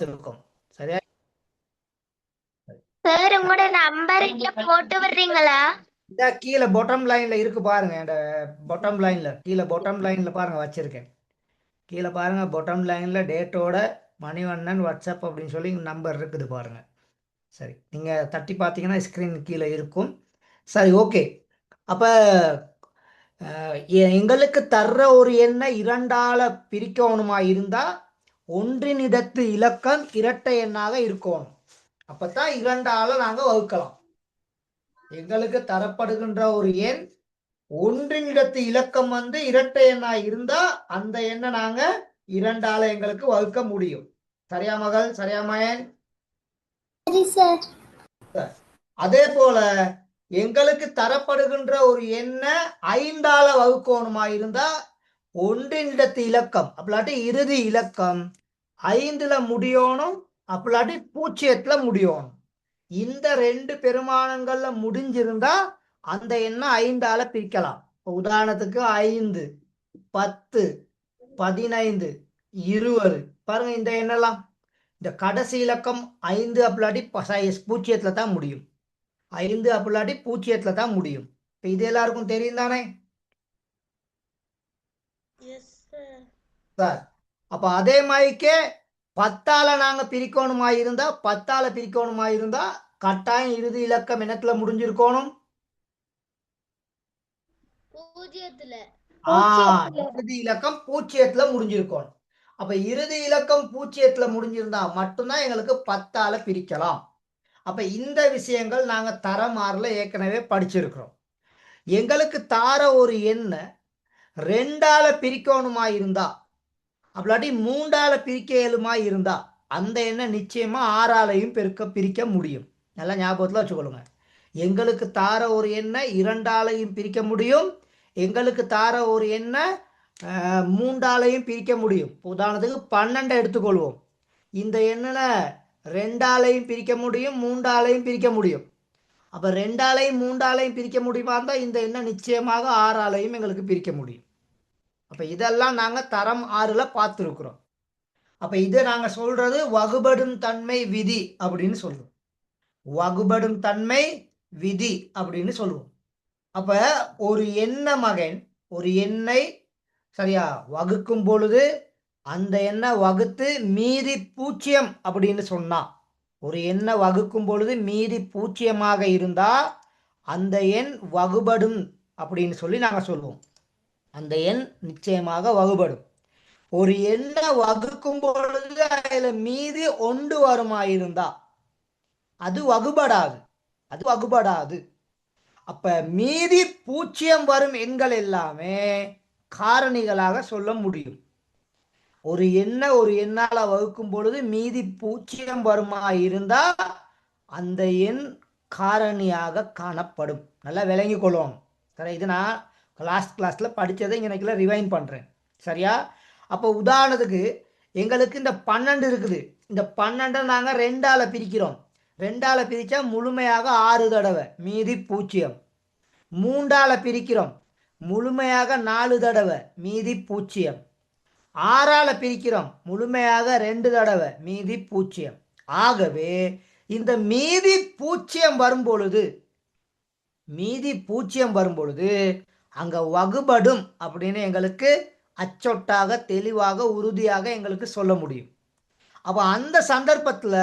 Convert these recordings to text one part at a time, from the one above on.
இருக்கும். சரியா? சார் உங்களோட நம்பர் இங்க போட்டு விடுறீங்களா? இந்த கீழே பாட்டம் லைன்ல இருக்கு பாருங்க. இந்த பாட்டம் லைன்ல கீழே பாட்டம் லைன்ல பாருங்க வச்சிருக்கேன். கீழே பாருங்க பாட்டம் லைன்ல டேட்டோட மணிவண்ணன் வாட்ஸ்அப் அப்படின்னு சொல்லி நம்பர் இருக்குது பாருங்க. சரி, நீங்க தட்டி பார்த்தீங்கன்னா ஸ்கிரீன் கீழே இருக்கும். சரி, ஓகே. அப்ப எங்களுக்கு தர்ற ஒரு எண்ணை இரண்டால பிரிக்கணுமா இருந்தா ஒன்றினிடத்து இலக்கம் இரட்டை எண்ணாக இருக்கணும். அப்பதான் இரண்டால நாங்க வகுக்கலாம். எங்களுக்கு தரப்படுகின்ற ஒரு எண் ஒன்றினிடத்து இலக்கம் இரட்டை எண்ணா இருந்தா அந்த எண்ணை நாங்க இரண்டால எங்களுக்கு வகுக்க முடியும். சரியா மகள்? சரியா மகன்? சரி சார். அதே போல எங்களுக்கு தரப்படுகின்ற ஒரு எண்ணை ஐந்தால வகுக்கணுமா இருந்தா ஒன்றினிடத்து இலக்கம் அப்படிலாட்டி இறுதி இலக்கம் ஐந்துல முடியணும், அப்படிலாட்டி பூஜ்ஜியத்துல முடியணும். இந்த ரெண்டு பெருமானங்கள்ல முடிஞ்சிருந்தா அந்த எண்ணை ஐந்தால பிரிக்கலாம். உதாரணத்துக்கு 5, 10, 15, 20 பாருங்க. இந்த எண்ணெல்லாம் இந்த கடைசி இலக்கம் 5 அப்படிலாட்டி பூஜ்ஜியத்துல தான் முடியும். 5 அப்படிலாட்டி பூஜ்ஜியத்துல தான் முடியும். இப்ப இது எல்லாருக்கும் தெரியும் தானே சார்? அப்ப அதே மாதிரிக்கே 10ஆல நாங்க பிரிக்கணுமா இருந்தா 10ஆல பிரிக்கணுமா இருந்தா கட்டாயம் இறுதி இலக்கம் என்னத்துல முடிஞ்சிருக்கணும்? இறுதி இலக்கம் பூஜ்ஜியத்துல முடிஞ்சிருக்கணும். அப்ப இறுதி இலக்கம் பூஜ்ஜியத்துல முடிஞ்சிருந்தா மட்டும்தான் எங்களுக்கு 10ஆல பிரிக்கலாம். அப்ப இந்த விஷயங்கள் நாங்க தரமாறுல ஏற்கனவே படிச்சிருக்கிறோம். எங்களுக்கு தார ஒரு எண்ணை 2ஆல பிரிக்கணுமா இருந்தா அப்படிலாட்டி 3ஆல பிரிக்க இயலுமா இருந்தா அந்த எண்ணை நிச்சயமா 6ஆலையும் பிரிக்க முடியும். நல்லா ஞாபகத்துல வச்சுக்கொள்ளுங்க. எங்களுக்கு தார ஒரு எண்ணை 2ஆலையும் பிரிக்க முடியும். எங்களுக்கு தார ஒரு எண்ணை 3ஆலையும் பிரிக்க முடியும். உதாரணத்துக்கு 12 எடுத்துக்கொள்வோம். இந்த எண்ணில் 2ஆலையும் பிரிக்க முடியும், 3ஆலையும் பிரிக்க முடியும். அப்ப 2ஆலையும் 3ஆலையும் பிரிக்க முடியுமா இருந்தா இந்த எண்ணை நிச்சயமாக 6ஆலையும் எங்களுக்கு பிரிக்க முடியும். அப்ப இதெல்லாம் நாங்க தரம் 6ல பார்த்துருக்குறோம். அப்ப இதை நாங்க சொல்றது வகுபடும் தன்மை விதி அப்படின்னு சொல்லுவோம். வகுபடும் தன்மை விதி அப்படின்னு சொல்லுவோம். அப்ப ஒரு எண்ண மகன் ஒரு எண்ணை சரியா வகுக்கும் பொழுது அந்த எண்ணை வகுத்து மீதி பூஜ்ஜியம் அப்படின்னு சொன்னா, ஒரு எண்ணை வகுக்கும் பொழுது மீதி பூஜ்ஜியமாக இருந்தா அந்த எண் வகுபடும் அப்படின்னு சொல்லி நாங்க சொல்லுவோம். அந்த எண் நிச்சயமாக வகுபடும். ஒரு எண்ணை வகுக்கும் பொழுது அதுல மீதி ஒன்று வருமாயிருந்தா அது வகுபடாது. அது வகுபடாது. அப்ப மீதி பூஜ்ஜியம் வரும் எண்கள் எல்லாமே காரணிகளாக சொல்ல முடியும். ஒரு எண்ணை ஒரு எண்ணால வகுக்கும் பொழுது மீதி பூஜ்ஜியம் வருமா இருந்தா அந்த எண் காரணியாக காணப்படும். நல்லா விளங்கி கொள்ளணும். சரி, இது நான் லாஸ்ட் கிளாஸ்ல படிச்சதை இங்கே ரிவைன் பண்றேன். சரியா? அப்போ உதாரணத்துக்கு எங்களுக்கு இந்த 12 இருக்குது. இந்த 12 நாங்க 2ஆல பிரிக்கிறோம். 2ஆல பிரிச்சா முழுமையாக 6 தடவை, மீதி பூஜ்ஜியம். 3ஆல பிரிக்கிறோம், முழுமையாக 4 தடவை, மீதி பூஜ்ஜியம். 6ஆல பிரிக்கிறோம், முழுமையாக 2 தடவை, மீதி பூஜ்ஜியம். ஆகவே இந்த மீதி பூஜ்ஜியம் வரும் பொழுது அங்க வகுபடும் அப்படின்னு எங்களுக்கு அச்சொட்டாக தெளிவாக உறுதியாக எங்களுக்கு சொல்ல முடியும். அப்ப அந்த சந்தர்ப்பத்துல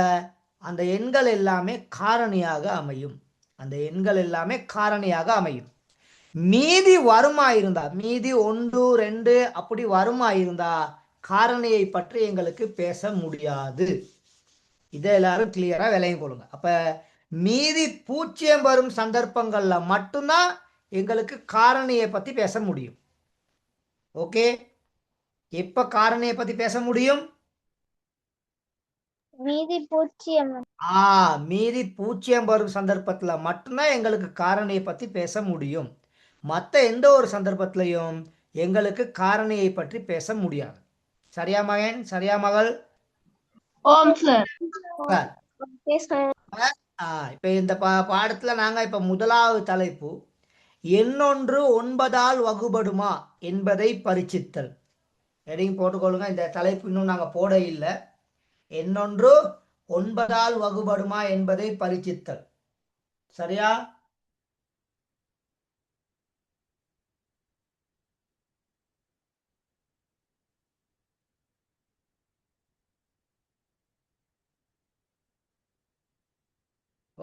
அந்த எண்கள் எல்லாமே காரணியாக அமையும். அந்த எண்கள் எல்லாமே காரணியாக அமையும். மீதி வருமா இருந்தா, மீதி 1, 2 அப்படி வருமா இருந்தா காரணியை பற்றி எங்களுக்கு பேச முடியாது. இதை எல்லாரும் கிளியரா விளங்கி கொள்ளுங்க. அப்ப மீதி பூஜ்ஜியம் வரும் சந்தர்ப்பங்கள்ல மட்டும்தான் எங்களுக்கு காரணியை பத்தி பேச முடியும். ஓகே? எப்ப காரணியை பத்தி பேச முடியும்? மீதி பூஜ்ஜியம். மீதி பூஜ்ஜியம் வரும் சந்தர்ப்பத்துல மட்டும்தான் எங்களுக்கு காரணியை பத்தி பேச முடியும். மற்ற எந்த ஒரு சந்தர்ப்பத்திலையும் எங்களுக்கு காரணியை பற்றி பேச முடியாது. சரியா மகன்? சரியா மகள்? ஓம் சார். இப்ப இந்த பாடத்துல நாங்க இப்ப முதலாவது தலைப்பு எண்ணொன்று 9ஆல் வகுபடுமா என்பதை பரீட்சித்தல். எதையும் போட்டுக்கொள்ளுங்க. இந்த தலைப்பு இன்னும் நாங்க போட இல்லை. எண்ணொன்று 9ஆல் வகுபடுமா என்பதை பரீட்சித்தல். சரியா?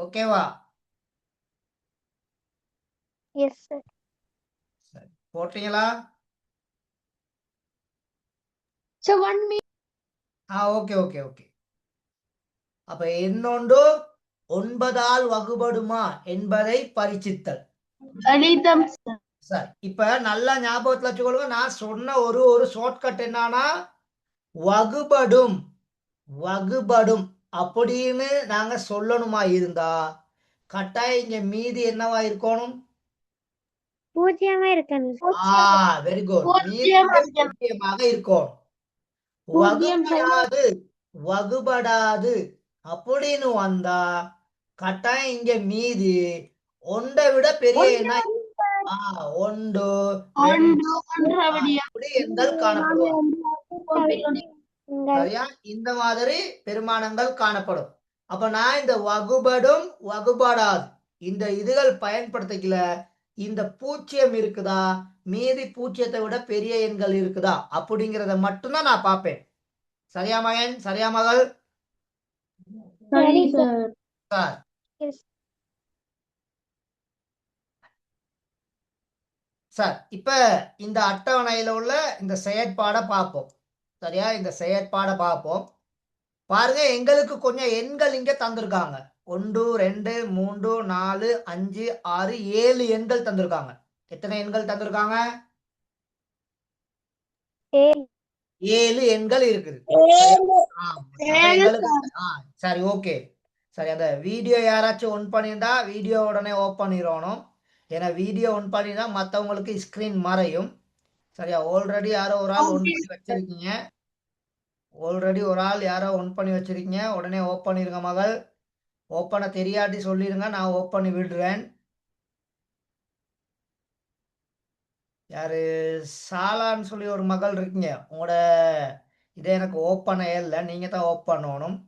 ஓகேவா? Yes sir. சரி, போட்டீங்களா? Sir 1 minute. Okay okay okay. அப்ப எண்ணொன்று 9ஆல் வகுபடுமா என்பதை பரீட்சித்தல். கணிதம் சார். சரி, இப்ப நல்லா ஞாபகத்துல வச்சுக்கொள்ளுங்க. நான் சொன்ன ஒரு ஷார்ட்கட் என்னன்னா வகுபடும் வகுபடும் அப்படின்னு நாங்க சொல்லணுமா இருந்தா கட்டாயம் இங்க மீதி என்னவா இருக்கணும்? பூஜ்ஜியமா இருக்கணும். Very good. மீதி பூஜ்ஜியம் இங்க பூஜ்ஜியமாக இருக்கணும். பூஜ்ஜியம் வகுபடாது வகுபடாது அப்படின்னு வந்தா கட்டாயம் இங்க மீதி ஒன்றை விட பெரிய என்ன? ஒன்று, ரெண்டு, இப்படி எண்கள் காணப்படுவாங்க. சரியா? இந்த மாதிரி பெருமானங்கள் காணப்படும். அப்ப நான் இந்த வகுபடும் வகுபடாது இந்த இதுகள் பயன்படுத்திக்கல. இந்த பூஜ்ஜியம் இருக்குதா, மீதி பூஜ்ஜியத்தை விட பெரிய எண்கள் இருக்குதா அப்படிங்கிறத மட்டும்தான் நான் பார்ப்பேன். சரியா மகன்? சரியா மகள்? சரி சார். சார், சார், இப்ப இந்த அட்டவணையில உள்ள இந்த செயற்பாடை பார்ப்போம். சரியா? இந்த செயற்பாடை பார்ப்போம். பாருங்க, எங்களுக்கு கொஞ்சம் எண்கள் இங்க தந்திருக்காங்க. 1 2 3 4 5 6 7 எண்கள் தந்திருக்காங்க. எத்தனை எண்கள் தந்திருக்காங்க? 7 எண்கள் இருக்குது. சரி, ஓகே. சரி, அந்த வீடியோ யாராச்சும் ஒன் பண்ணியிருந்தா வீடியோ உடனே ஓப்பன் பண்ணிடணும். ஏன்னா வீடியோ ஒன் பண்ணினா மற்றவங்களுக்கு ஸ்கிரீன் மறையும். சரியா? ஆல்ரெடி யாரோ ஒரு ஆள் ஒன் பண்ணி வச்சிருக்கீங்க. உடனே ஓப்பன் பண்ணிருங்க மகள். ஓப்பனை தெரியாட்டி சொல்லிடுங்க, நான் ஓப்பன் பண்ணி விடுறேன். யாரு சாலான்னு சொல்லி ஒரு மகள் இருக்கீங்க, உங்களோட இதை எனக்கு ஓப்பன் இல்லை, நீங்க தான் ஓப்பன் பண்ணணும்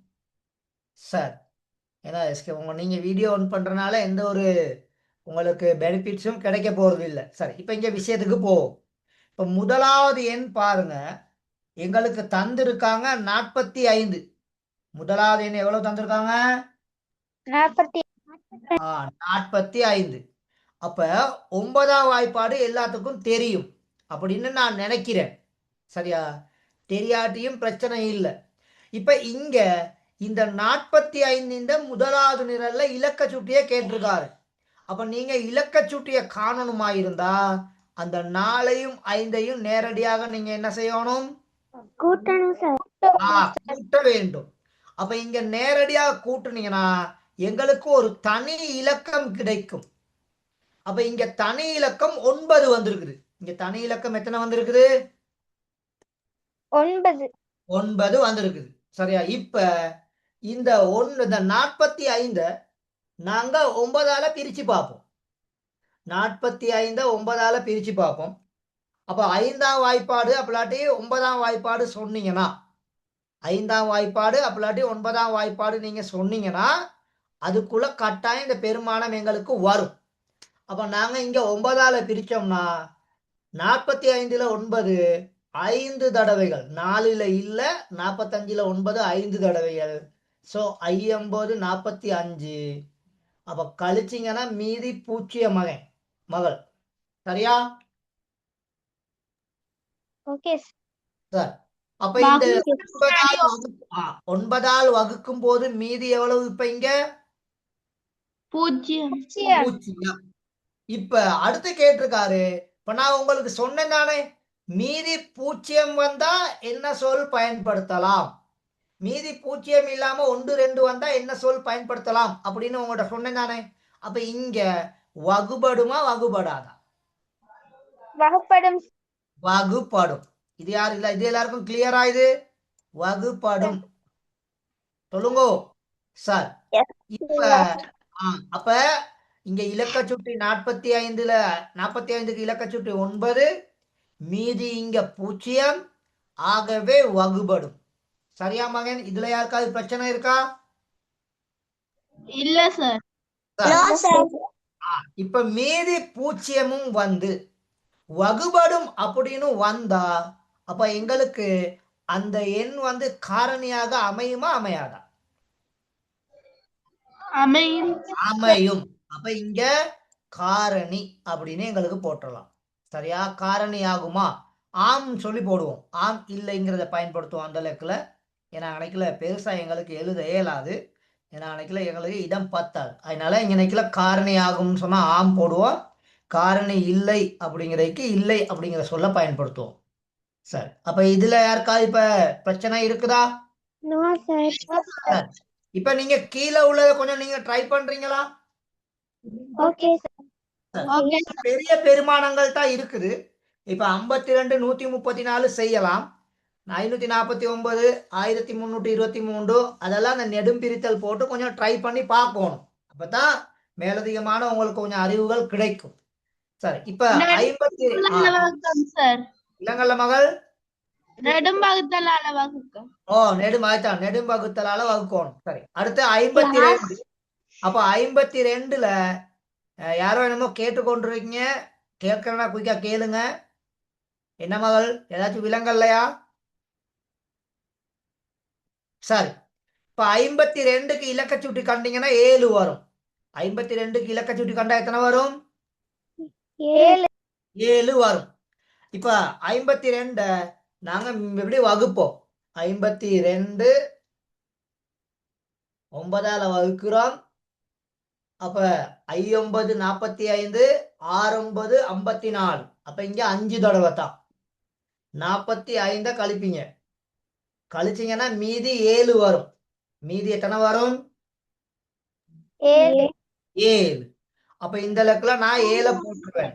சார். ஏன்னா நீங்க வீடியோ ஒன் பண்றதுனால எந்த ஒரு உங்களுக்கு பெனிஃபிட்ஸும் கிடைக்க போறது இல்லை. சரி, இப்போ இங்க விஷயத்துக்கு போவோம். இப்போ முதலாவது எண் பாருங்க, எங்களுக்கு தந்திருக்காங்க 45. முதலாவது எண் எவ்வளவு தந்திருக்காங்க? 45. அப்ப 9ஆம் வாய்ப்பாடு எல்லாத்துக்கும் தெரியும் அப்படின்னு நான் நினைக்கிறேன். சரியா? தெரியாட்டியும் பிரச்சனை இல்லை. இப்ப இங்க இந்த 45 முதலாவது நிரல்ல இலக்க சுட்டிய கேட்டிருக்காரு. அப்ப நீங்க இலக்க சுட்டிய காணணுமா இருந்தா அந்த 4ஐயும் 5ஐயும் நேரடியாக நீங்க என்ன செய்யணும்? கூட்ட வேண்டும். அப்ப இங்க நேரடியாக கூட்டுனீங்கன்னா எங்களுக்கு ஒரு தனி இலக்கம் கிடைக்கும். அப்ப இங்க தனி இலக்கம் 9 வந்திருக்குது. இங்க தனி இலக்கம் எத்தனை வந்திருக்குது? 9 வந்திருக்குது. சரியா? இப்ப இந்த 45 நாங்க 9ஆல பிரிச்சு பார்ப்போம். 45 9ஆல பிரிச்சு பார்ப்போம். அப்ப 5ஆம் வாய்ப்பாடு அப்பலாட்டி 9ஆம் வாய்ப்பாடு சொன்னீங்கன்னா 5ஆம் வாய்ப்பாடு அப்பலாட்டி 9ஆம் வாய்ப்பாடு நீங்க சொன்னீங்கன்னா அதுக்குள்ள கட்டாயம் இந்த பெருமானம் எங்களுக்கு வரும். அப்ப நாங்க இங்க 9ஆல பிரிச்சோம்னா 45ல 9 5 தடவைகள், 4ல இல்ல, 45ல 9 5 தடவைகள். ஸோ 50 45. அப்ப கழிச்சிங்கன்னா மீதி 0 மகள். சரியா? சார், அப்ப இந்த 9ஆல் வகுக்கும் போது மீதி எவ்வளவு? இப்ப இங்க 0. இப்ப அடுத்து கேட்டிருக்காரு. இப்ப நான் உங்களுக்கு சொன்னேன் தானே, மீதி 0 வந்தா என்ன சொல் பயன்படுத்தலாம், மீதி 0 இல்லாம 1 2 வந்தா என்ன சொல் பயன்படுத்தலாம் அப்படின்னு உங்கள்ட்ட சொன்னேன் தானே. அப்ப இங்க வகுபடுமா வகுபடாதா? வகுப்படும். இது யாரு இல்ல, இது எல்லாருக்கும் கிளியரா? இது வகுப்படும். சொல்லுங்க சார். இப்ப அப்ப இங்க இலக்க சுட்டி 45க்கு இலக்க சுட்டி 9, மீதி இங்க 0, ஆகவே வகுபடும். சரியா மகன்? இதுல யாருக்காவது பிரச்சனை இருக்கா? இல்ல சார். இப்ப மீதி பூஜ்ஜியமும் வந்து வகுபடும் அப்படின்னு வந்தா அப்ப எங்களுக்கு அந்த எண் வந்து காரணியாக அமையுமா அமையாதா? அமையும். அமையும். அப்ப இங்க காரணி அப்படின்னு எங்களுக்கு போட்டுடலாம். சரியா? காரணி ஆகுமா? ஆம் சொல்லி போடுவோம். ஆம் இல்லைங்கிறத பயன்படுத்துவோம் அந்த லெக்கில். ஏன்னா அன்னைக்குல பெருசா எங்களுக்கு எழுத இயலாது. ஏன்னா அன்னைக்குல எங்களுக்கு இடம் பத்தாது. அதனால இங்க நினைக்கல காரணி ஆகும்னு சொன்னா ஆம் போடுவோம். காரணி இல்லை அப்படிங்கிறதுக்கு இல்லை அப்படிங்கிற சொல்ல பயன்படுத்துவோம். சரி, அப்ப இதுல யாருக்காவது இப்ப பிரச்சனை இருக்குதா? No sir. சரி, இப்ப நீங்க கீழே உள்ளதை கொஞ்சம் நீங்க ட்ரை பண்றீங்களா? Okay sir. ஓகே. பெரிய பெருமானங்கள் தான் இருக்குது. இப்ப 52 134 செய்யலாம். 549 1323 அதெல்லாம் அந்த நெடும் பிரித்தல் போட்டு கொஞ்சம் ட்ரை பண்ணி பார்க்கணும். அப்பதான் மேலதிகமான உங்களுக்கு கொஞ்சம் அறிவுகள் கிடைக்கும். சரி, இப்ப 50 சார். இளங்கல்ல மகள் நெடும்பகுத்தலால வகுக்கம். நெடுமாய்த்தான் நெடும்பகுத்தலால வகுக்கணும். சரி, அடுத்து 52. அப்ப 52ல யாரோ என்னமோ கேட்டுக்கொண்டிருக்கீங்க. கேட்கறனா குயிக்கா கேளுங்க. என்ன மகள், ஏதாச்சும் விலங்கல்லையா? சரி, இப்ப 52க்கு இலக்க சுட்டி கண்டீங்கன்னா 7 வரும். 52க்கு இலக்க சுட்டி கண்டா எத்தனை வரும்? 7. 7 வரும். இப்ப 52 நாங்க எப்படி வகுப்போம்? 52 9ஆல வகுக்கிறோம். அப்ப 5 45 6 54. அப்ப இங்க 5 தடவை தான். 45 கழிப்பீங்க. கழிச்சீங்கன்னா மீதி 7 வரும். மீதி எத்தனை வரும்? 7. 7. அப்ப இந்த லெக்கல நான் 7 போட்டுருவேன்.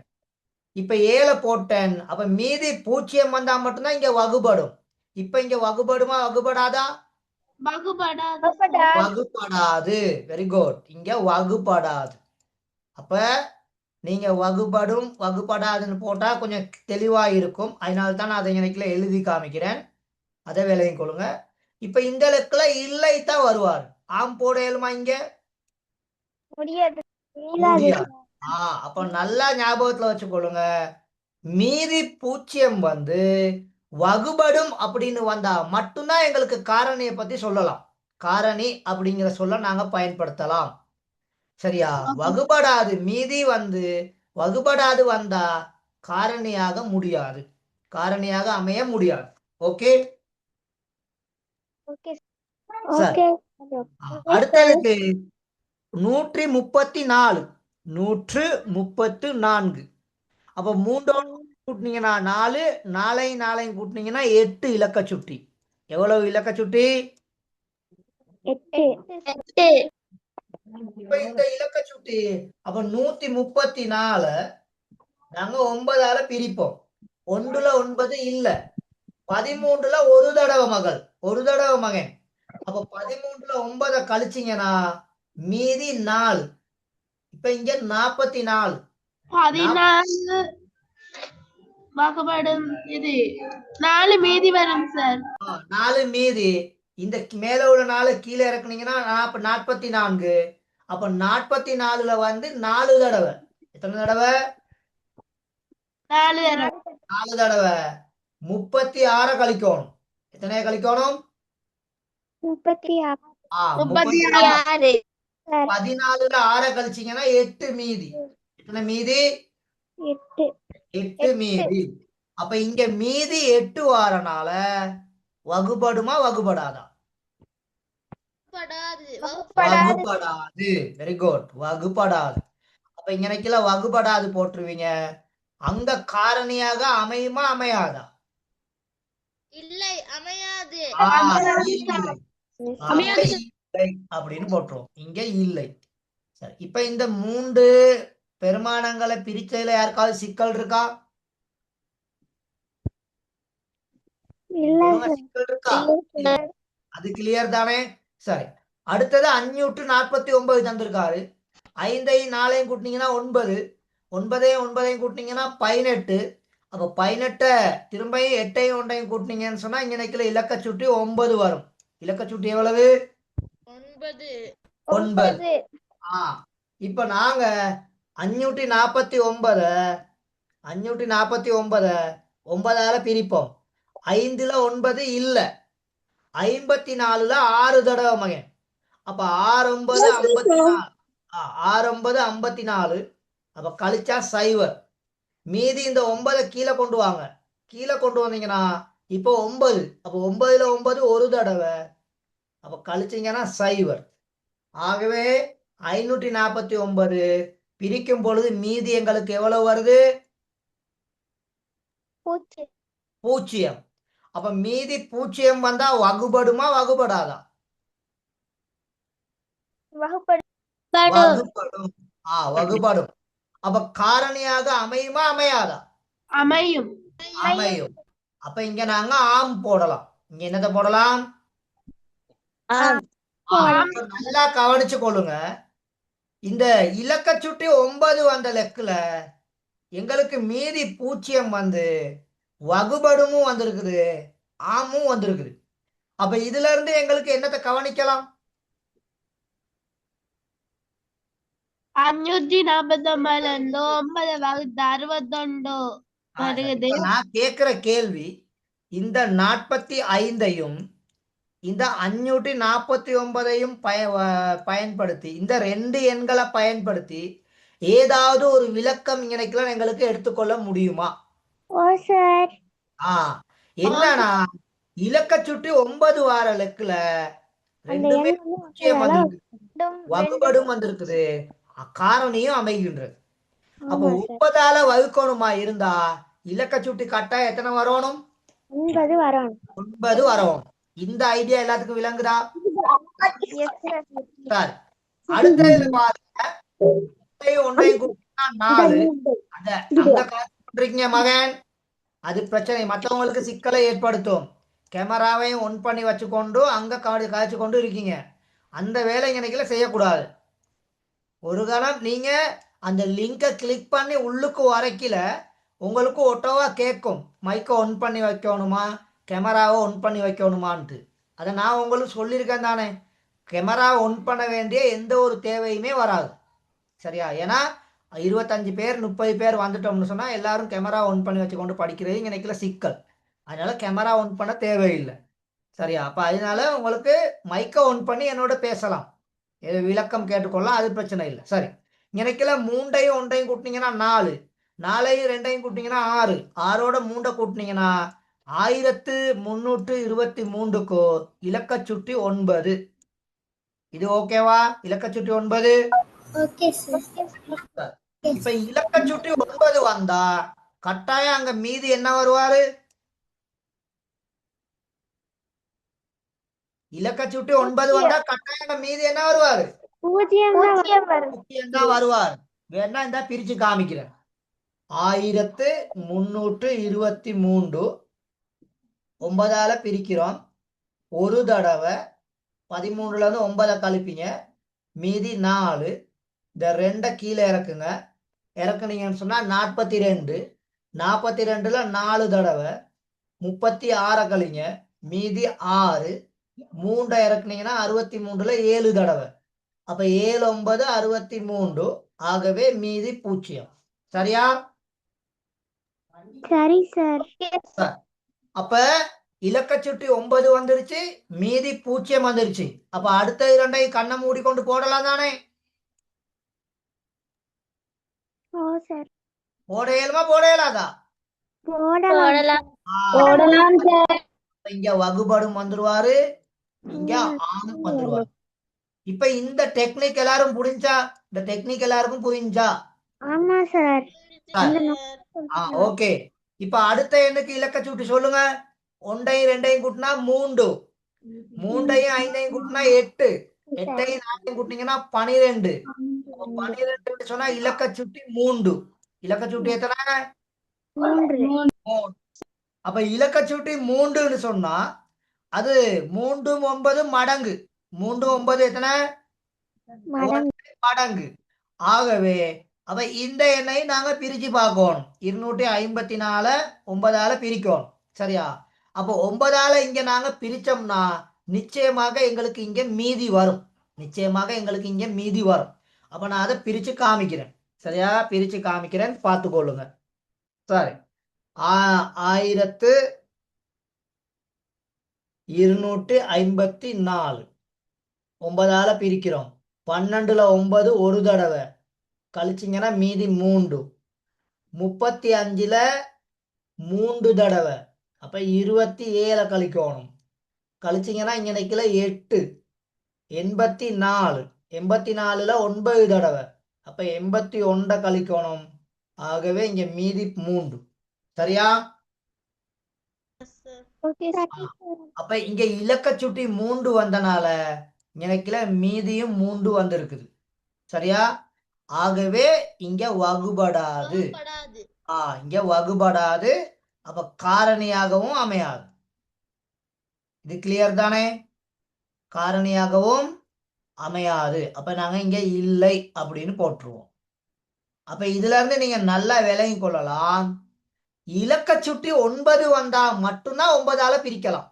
இப்ப 7 போட்டேன். அப்ப மீதி 0 வந்தா மட்டும்தான் இங்க வகுபடும். இப்ப இங்க வகுபடுமா வகுபடாதா? வகுபடாது. வகுபடாது. Very good. இங்க வகுபடாது. அப்ப நீங்க வகுபடும் வகுபடாதுன்னு போட்டா கொஞ்சம் தெளிவா இருக்கும். அதனால தான் நான் அதை எனக்கு எழுதி காமிக்கிறேன். அதை விலையும் கொள்ளுங்க. இப்ப இந்த லெக்கல இல்லை தான் வருவார். ஆம் போட இயலுமா இங்க? முடியாது. முடியாது. அப்ப நல்லா ஞாபகத்துல வச்சுக்கொள்ளுங்க. மீதி 0 வந்து வகுபடும் அப்படின்னு வந்தா மட்டும்தான் எங்களுக்கு காரணியை பத்தி சொல்லலாம். காரணி அப்படிங்கிற சொல்ல நாங்க பயன்படுத்தலாம். சரியா? வகுபடாது மீதி வந்து வகுபடாது வந்தா காரணியாக முடியாது. காரணியாக அமைய முடியாது. Okay, okay. சரி. அடுத்ததுக்கு 134. 134. அப்ப 3 கூட்டினீங்கன்னா 4, 4 கூட்டினீங்கன்னா 8 இலக்க சுட்டி. எவ்வளவு இலக்க சுட்டி? 8. இப்ப இந்த இலக்க சுட்டி அப்ப 134 நாங்க 9ஆல பிரிப்போம். 1ல 9 இல்ல. 13ல ஒரு தடவை மகள், ஒரு தடவை மகன். அப்ப 13ல 9 கழிச்சீங்கன்னா மீதி 4. இப்ப இங்க 44. 14 வகுபடும். இது 4 மீதி வரும் சார். 4 மீதி. இந்த மேல உள்ள 4 கீழே இறக்குனீங்கன்னா 44. அப்ப 44ல வந்து 4 தடவை. எத்தனை தடவை? 4 4 தடவை 36 கழிக்கணும். எத்தனை கழிக்கணும்? 36. 36. 14ல 6 கழிச்சீங்கன்னா 8 மீதி. எத்தனை மீதி? 8. 8 மீதி. அப்ப இங்க மீதி 8 வாரனால வகுபடுமா வகுபடாதா? வகுபடாது. Very good. வகுபடாது. அப்ப இங்க நினைக்கல வகுபடாது போட்டுருவீங்க. அங்க காரணியாக அமையுமா அமையாதா? இல்லை, அமையாது. இல்லை. அங்க இல்லை அப்படின்னு போட்டுருவோம். இங்க இல்லை. சரி, இப்ப இந்த 3 பெருமானங்களை பிரிச்சதுல யாருக்காவது சிக்கல் இருக்கா? இல்ல சிக்கல் இருக்கா? அது கிளியர் தானே? சரி, அடுத்தது 549 தந்திருக்காரு. 5 4 கூட்டினீங்கன்னா 9, 9 9 கூட்டினீங்கன்னா 18. அப்ப 18 திரும்பியும் 8ஐயும் 1ஐயும் கூட்டினீங்கன்னு சொன்னா இங்க நிக்கல இலக்க சுட்டி 9 வரும். இலக்க சுட்டி எவ்வளவு? 9. 9. இப்ப நாங்க 549 9ஆல பிரிப்போம். 5ல 9 இல்ல, 54ல 6 தடவை மகன். அப்ப 6 9 54. 6 9 54. அப்ப கழிச்சா 0. மீதி இந்த 9 கீழே கொண்டு வாங்க. கீழே கொண்டு வந்தீங்கன்னா இப்போ 9. அப்போ 9ல 9 ஒரு தடவை. அப்ப கழிச்சீங்கன்னா 0. ஆகவே 549 பிரிக்கும் பொழுது மீதி எங்களுக்கு எவ்வளவு வருது? 0. அப்ப மீதி 0 வந்தா வகுபடுமா வகுபடாதா? வகுபடும். வகுபடும். அப்ப காரணியாக அமையுமா அமையாதா? அமையும். அமையும். அப்ப இங்க நாங்க ஆம் போடலாம். இங்க என்னத்தை போடலாம்? இப்ப நல்லா கவனிச்சு கொள்ளுங்க. இந்த இலக்க சுட்டி 9 வந்த லெக்குல எங்களுக்கு மீதி 0 வந்து வகுபடுமும் வந்திருக்குது, ஆமும் வந்திருக்குது. அப்ப இதுல இருந்து எங்களுக்கு என்னத்தை கவனிக்கலாம்? 549 9 வகுத்து 61 வருகுது. இப்ப நான் கேட்கிற கேள்வி, இந்த 45ஐயும் இந்த 549ஐயும் பயன்படுத்தி இந்த 2 எண்களை பயன்படுத்தி ஏதாவது ஒரு விளக்கம் இணைக்கலாம் எங்களுக்கு எடுத்துக்கொள்ள முடியுமா? என்னன்னா இலக்க சுட்டி 9 வார லெக்குல ரெண்டுமே 0 வந்திருக்கு, வகுபடும் வந்திருக்குது, காரணியும் அமைகின்றது. அப்ப 9ஆல வகுக்கணுமா இருந்தா இலக்க சுட்டி கட்டா எத்தனை வரணும்? 9 வரணும். இந்த ஐடியா எல்லாத்துக்கும் விளங்குதா? சார் அடுத்தது பாருங்க, 1ஐயும் கூட்டினா 4. அங்க காட்சிங்க மகன், அது பிரச்சனை, மற்றவங்களுக்கு சிக்கலை ஏற்படுத்தும். கேமராவையும் ஒன் பண்ணி வச்சுக்கொண்டு அங்க காய்ச்சி கொண்டு இருக்கீங்க. அந்த வேலை இன்னைக்குல செய்யக்கூடாது. ஒரு கணம் நீங்க அந்த லிங்கை கிளிக் பண்ணி உள்ளுக்கு வரைக்கல உங்களுக்கு ஒட்டோவா கேட்கும், மைக்கை ஒன் பண்ணி வைக்கணுமா கேமராவை ஒன் பண்ணி வைக்கணுமான்ட்டு. அதை நான் உங்களுக்கு சொல்லியிருக்கேன் தானே. கேமராவை ஒன் பண்ண வேண்டிய எந்த ஒரு தேவையுமே வராது, சரியா? ஏன்னா 25 பேர் 30 பேர் வந்துட்டோம்னு சொன்னா எல்லாரும் கேமரா ஒன் பண்ணி வச்சு கொண்டு படிக்கிறது இன்னைக்குல சிக்கல். அதனால கேமரா ஒன் பண்ண தேவையில்லை, சரியா? அப்ப அதனால உங்களுக்கு மைக்கை ஒன் பண்ணி என்னோட பேசலாம், விளக்கம் கேட்டுக்கொள்ளலாம், அது பிரச்சனை இல்லை. சரி, இன்னைக்குல 3ஐயும் 1ஐயும் கூட்டினீங்கன்னா 4, 4ஐயும் 2ஐயும் கூட்டினீங்கன்னா 6, 6ஓட 3 கூட்டினீங்கன்னா 1323க்கு இலக்க சுட்டி 9. இது ஓகேவா? இலக்க சுட்டி 9. இப்ப இலக்க சுட்டி 9 வந்தா கட்டாயம் அங்க மீதி என்ன வருவாரு? இலக்க சுட்டி 9 வந்தா கட்டாயம் மீதி என்ன வருவாரு? 0 தான் வருவார். வேணா இந்த பிரிச்சு காமிக்கிறேன். 1323 9ஆல பிரிக்கிறோம். ஒரு தடவை 13ல இருந்து 9 கழிப்பீங்க, மீதி 4. இந்த 2 கீழே இறக்குங்க. இறக்குனீங்கன்னு சொன்னா 42. 42ல 4 தடவை 36 கழிங்க, மீதி 6. 3 இறக்குனீங்கன்னா 63ல 7 தடவை. அப்ப 7 9 63. ஆகவே மீதி 0. சரியா? சரி சார். அப்ப இலக்க சுட்டி 9 வந்துருச்சு, மீதி 0 வந்துருச்சு. அப்ப அடுத்த 2ஐ கண்ணை மூடிக்கொண்டு போடலாம் தானே? போட இயலுமா போட இயலாதா? இங்க வகுபடும் வந்துருவாரு, இங்க ஆம் வந்துருவாரு. இப்ப இந்த டெக்னிக் எல்லாரும் புரிஞ்சா? இந்த டெக்னிக் எல்லாருக்கும் புரிஞ்சா? ஆமா சார். ஓகே. இப்ப அடுத்த எண்ணுக்கு இலக்க சுட்டி சொல்லுங்க. 1ஐயும் 2ஐயும் கூட்டினா 3, 3ஐயும் 5ஐயும் கூட்டினா 8, 8ஐயும் 4ஐயும் கூட்டினீங்கன்னா 12. 12 சொன்னா இலக்க சுட்டி 3. இலக்க சுட்டி எத்தனை? 3. அப்ப இலக்க சுட்டி 3ன்னு சொன்னா அது 3 9 மடங்கு. 3 9 எத்தனை? மடங்கு. ஆகவே அப்ப இந்த எண்ணை நாங்க பிரிச்சு பார்க்கணும். 254 9ஆல பிரிக்கணும். சரியா? அப்போ 9ஆல இங்க நாங்க பிரிச்சோம்னா நிச்சயமாக எங்களுக்கு இங்க மீதி வரும். நிச்சயமாக எங்களுக்கு இங்க மீதி வரும். அப்ப நான் அதை பிரிச்சு காமிக்கிறேன். சரியா? பிரிச்சு காமிக்கிறேன், பார்த்துக்கொள்ளுங்க. சரி, 1254 9ஆல பிரிக்கிறோம். 12ல 9 ஒரு தடவை கழிச்சிங்கன்னா மீதி 3. 35ல 3 தடவை, அப்ப 27 கழிக்கணும். கழிச்சிங்கன்னா இங்க நிக்கல 8. 84 84ல 9 தடவை, அப்ப 81 கழிக்கணும். ஆகவே இங்க மீதி 3. சரியா? Okay sir. அப்ப இங்க இலக்க சுட்டி 3 வந்தனால எனக்குல மீதியும் 3 வந்திருக்குது. சரியா? ஆகவே இங்க வகுபடாது. வகுபடாது. இங்க வகுபடாது. அப்ப காரணியாகவும் அமையாது. இது கிளியர் தானே? காரணியாகவும் அமையாது. அப்ப நாங்க இங்க இல்லை அப்படின்னு போட்டுருவோம். அப்ப இதுல இருந்து நீங்க நல்லா விளங்கி கொள்ளலாம். இலக்க சுட்டி 9 வந்தா மட்டும்தான் 9ஆல பிரிக்கலாம்.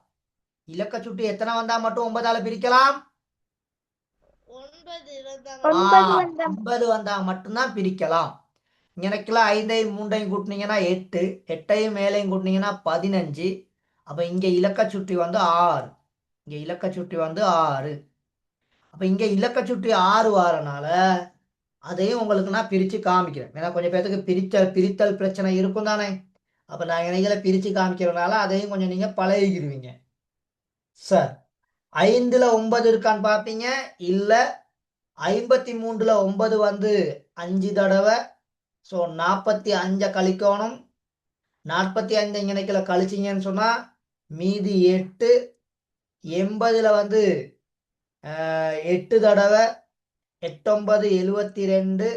இலக்க சுட்டி எத்தனை வந்தா மட்டும் 9ஆல பிரிக்கலாம்? 9 இருந்தாங்க. 9 வந்தா மட்டும்தான் பிரிக்கலாம். எனக்குலாம் 5ஐயும் 3ஐயும் கூட்டினீங்கன்னா 8, 8ஐயும் மேலையும் கூட்டினீங்கன்னா 15. அப்ப இங்க இலக்க சுட்டி வந்து 6. இங்க இலக்க சுட்டி வந்து 6. அப்ப இங்க இலக்க சுட்டி 6 வாரனால அதையும் உங்களுக்கு நான் பிரிச்சு காமிக்கிறேன். ஏன்னா கொஞ்சம் பேருக்கு பிரித்தல் பிரச்சனை இருக்கும் தானே. அப்ப நான் இணைகளை பிரிச்சு காமிக்கிறதுனால அதையும் கொஞ்சம் நீங்க பழகிக்கிடுவீங்க. சார், 5ல 9 இருக்கான்னு பார்ப்பீங்க. இல்ல. 53ல 9 வந்து 5 தடவை. ஸோ 45 கழிக்கணும். 45 இணைக்கல கழிச்சிங்கன்னு சொன்னா மீதி 8. 80ல வந்து 8 தடவை, 8 9 72,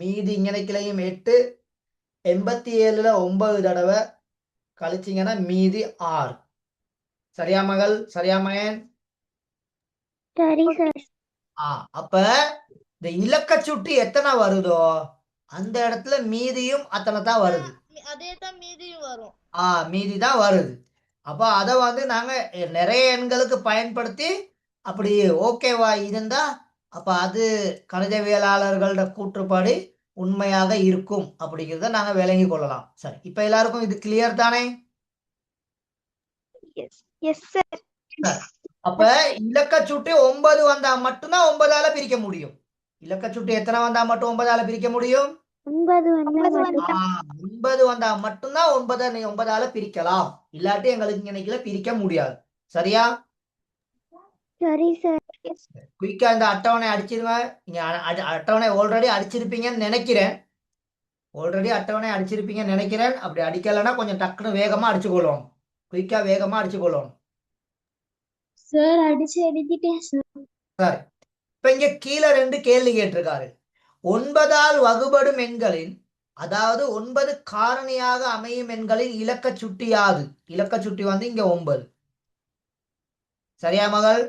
மீதி இணைக்கலையும் 8. 87ல 9 தடவை கழிச்சிங்கன்னா மீதி 6. சரியா மகள்? சரியா மகன்? சரி சார். அப்ப இந்த இலக்க சுட்டி எத்தனை வருதோ அந்த இடத்துல மீதியும் அத்தனை தான் வருது. அதே தான் மீதியும் வரும். மீதி தான் வருது. அப்ப அதை வந்து நாங்க நிறைய எண்களுக்கு பயன்படுத்தி அப்படி ஓகேவா இருந்தா அப்ப அது கணிதவியலாளர்களோட கூற்றுப்படி உண்மையாக இருக்கும் அப்படிங்கிறத நாங்க விளங்கி கொள்ளலாம். சரி, இப்ப எல்லாருக்கும் இது கிளியர் தானே? Yes sir. அப்ப இலக்க சுட்டி 9 வந்தா மட்டும்தான் 9ஆல பிரிக்க முடியும். இலக்க சுட்டி எத்தனை வந்தா மட்டும் 9ஆல பிரிக்க முடியும்? 9 வந்தா மட்டும்தான் 9ஆல பிரிக்கலாம். இல்லாட்டி எங்களுக்கு இன்னைக்குல பிரிக்க முடியாது. சரியா? சரி சார். குயிக்கா இந்த அட்டவணை அடிச்சிருங்க. நீங்க அட்டவணை ஆல்ரெடி அடிச்சிருப்பீங்கன்னு நினைக்கிறேன். அப்படி அடிக்கலைன்னா கொஞ்சம் டக்குன்னு வேகமா அடிச்சுக்கொள்ளும். குயிக்கா வேகமா அடிச்சுக்கொள்ளும். சார் அடிச்சு எழுதிட்டேன் சார். சரி, இப்ப இங்க கீழே 2 கேள்வி கேட்டிருக்காரு. 9ஆல் வகுபடும் எண்களின், அதாவது 9 காரணியாக அமையும் எண்களின் இலக்க சுட்டி யாது? இலக்க சுட்டி வந்து இங்க 9. சரியா மகள்?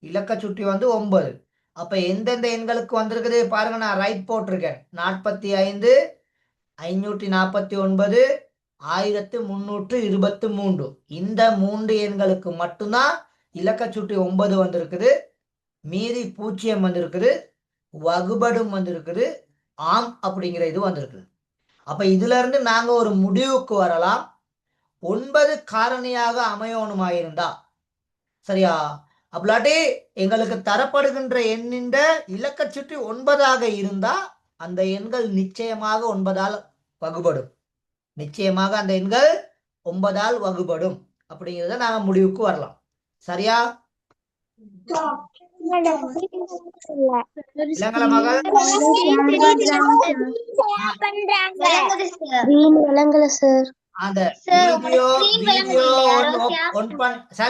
இலக்க சுட்டி வந்து 9. அப்ப எந்தெந்த எண்களுக்கு வந்திருக்குது பாருங்க. நான் ரைட் போட்டிருக்கேன். 45, 549, 1323. இந்த 3 எண்களுக்கு மட்டும்தான் இலக்க சுட்டி 9 வந்திருக்குது. மீதி 0 வந்திருக்குது. வகுபடும் வந்திருக்குது. ஆம் அப்படிங்கிற இது வந்திருக்குது. அப்ப இதுல இருந்து நாங்க ஒரு முடிவுக்கு வரலாம். 9 காரணியாக அமையணுமாயிருந்தா, சரியா? அப்படி எங்களுக்கு தரப்படுகின்ற எண்ணின் இலக்க சுட்டி 9ஆக இருந்தா அந்த எண்கள் நிச்சயமாக 9ஆல் வகுபடும். நிச்சயமாக அந்த எண்கள் 9ஆல் வகுபடும் அப்படிங்கிறத நாங்க முடிவுக்கு வரலாம். சரியா? இல்லங்களா மகள்? அந்த வீடியோ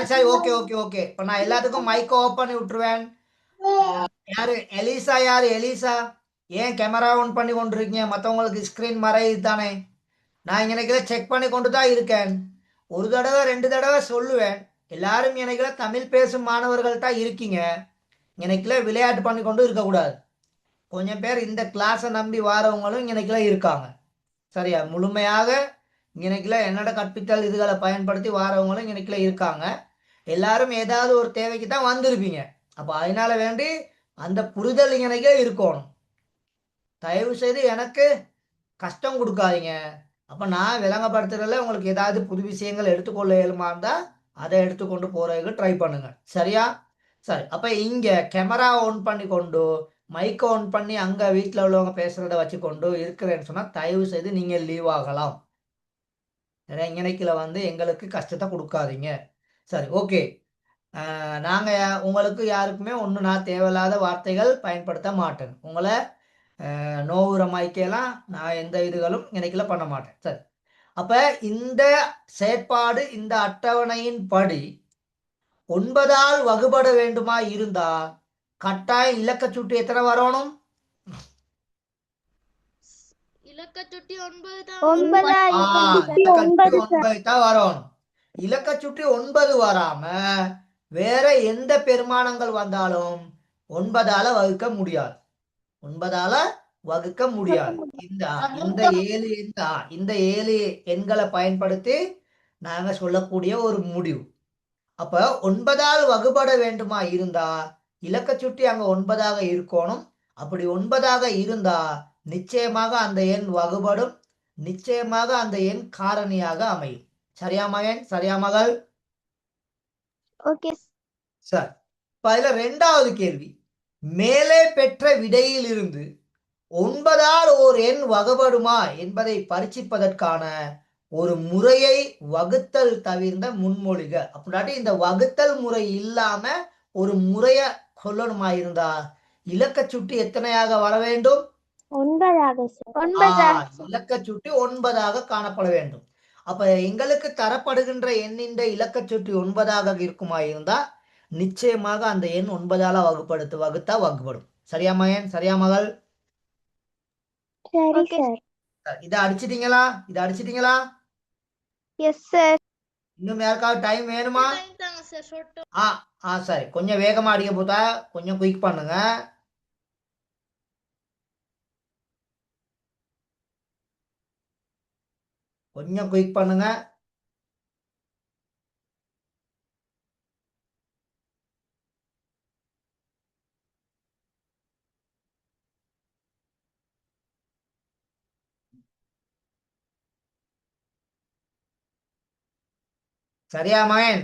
சரி ஓகே. இப்ப நான் எல்லாத்துக்கும் மைக்க ஓபன் பண்ணி விட்டுருவேன். யாரு எலிசா ஏன் கேமரா ஆன் பண்ணி கொண்டிருக்கீங்க? மற்றவங்களுக்கு ஸ்கிரீன் மறையுது தானே. நான் இன்னைக்கு செக் பண்ணி கொண்டு தான் இருக்கேன். ஒரு தடவை 2 தடவை சொல்லுவேன். எல்லாரும் எனக்கு தமிழ் பேசும் மாணவர்கள் தான் இருக்கீங்க. எனக்குல விளையாட்டு பண்ணி கொண்டு இருக்கக்கூடாது. கொஞ்சம் பேர் இந்த கிளாஸை நம்பி வாரவங்களும் இன்னைக்கெல்லாம் இருக்காங்க. சரியா, முழுமையாக இன்னைக்கெல்லாம் என்னோட கற்பித்தல் இதுகளை பயன்படுத்தி வாரவங்களும் இன்னைக்கெல்லாம் இருக்காங்க. எல்லாரும் ஏதாவது ஒரு தேவைக்கு தான் வந்திருப்பீங்க. அப்போ அதனால வேண்டி அந்த புரிதல் இன்னைக்கே இருக்கணும். தயவு செய்து எனக்கு கஷ்டம் கொடுக்காதீங்க. அப்போ நான் விளங்கப்படுத்துறதுல உங்களுக்கு ஏதாவது புது விஷயங்கள் எடுத்துக்கொள்ள இயலுமா இருந்தால் அதை எடுத்துக்கொண்டு போகிறதுக்கு ட்ரை பண்ணுங்க. சரியா? சரி, அப்போ இங்கே கேமரா ஆன் பண்ணி கொண்டு மைக்கை ஆன் பண்ணி அங்கே வீட்டில் உள்ளவங்க பேசுகிறத வச்சுக்கொண்டு இருக்கிறேன்னு சொன்னால் தயவு செய்து நீங்கள் லீவ் ஆகலாம். இன்னைக்குல வந்து எங்களுக்கு கஷ்டத்தை கொடுக்காதீங்க. சரி, ஓகே. நாங்கள் உங்களுக்கு யாருக்குமே ஒன்றும் நான் தேவையில்லாத வார்த்தைகள் பயன்படுத்த மாட்டேன். உங்களை நோவுற மாய்க்கெல்லாம் நான் எந்த இதுகளும் இன்னைக்குல பண்ண மாட்டேன். சரி, அப்போ இந்த செயற்பாடு இந்த அட்டவணையின் படி 9ஆல் வகுபட வேண்டுமா இருந்தா கட்டாயம் இலக்க சுட்டு எத்தனை வரணும்? இலக்க சுட்டி 9 தான் 9 இலக்க சுட்டி 9 தான் வரணும். இலக்க சுட்டி 9 வராம வேற எந்த பெருமானங்கள் வந்தாலும் 9ஆல வகுக்க முடியாது. 9ஆல வகுக்க முடியாது. இந்த 7 எண்களை பயன்படுத்தி நாங்க சொல்லக்கூடிய ஒரு முடிவு. அப்ப 9ஆல் வகுபட வேண்டுமா இருந்தா இலக்க சுட்டி அங்க 9ஆக இருக்கணும். அப்படி 9ஆக இருந்தா நிச்சயமாக அந்த எண் வகுபடும், நிச்சயமாக அந்த எண் காரணியாக அமையும். சரியா மகன்? சரியா மகள்? ஓகே சரி, அதுல 2வது கேள்வி, மேலே பெற்ற விடையில் இருந்து 9ஆல் ஓர் எண் வகுபடுமா என்பதை பரீட்சிப்பதற்கான ஒரு முறையை வகுத்தல் தவிர்ந்த முன்மொழிக. அப்படின்னாட்டி இந்த வகுத்தல் முறை இல்லாம ஒரு முறைய சொல்லணுமா இருந்தா இலக்க சுட்டி எத்தனையாக வர வேண்டும்? 9 இலக்க சுட்டி 9ஆக காணப்பட வேண்டும். அப்ப எங்களுக்கு தரப்படுகின்ற எண்ணின் இலக்க சுட்டி 9ஆக இருக்குமா இருந்தா நிச்சயமாக அந்த எண் 9ஆல வகுத்தா வகுப்படும். சரியா மகன்? சரியா மகள்? சரி சார். இதை அடிச்சிட்டீங்களா? Yes sir. இன்னும் யாருக்காவது டைம் வேணுமா? டைம் தாங்க சார் சொட்டு சரி, கொஞ்சம் வேகமா அடிக்க போதா கொஞ்சம் குயிக் பண்ணுங்க. கொஞ்சம் குயிக் பண்ணுங்க. சரியா மகன்?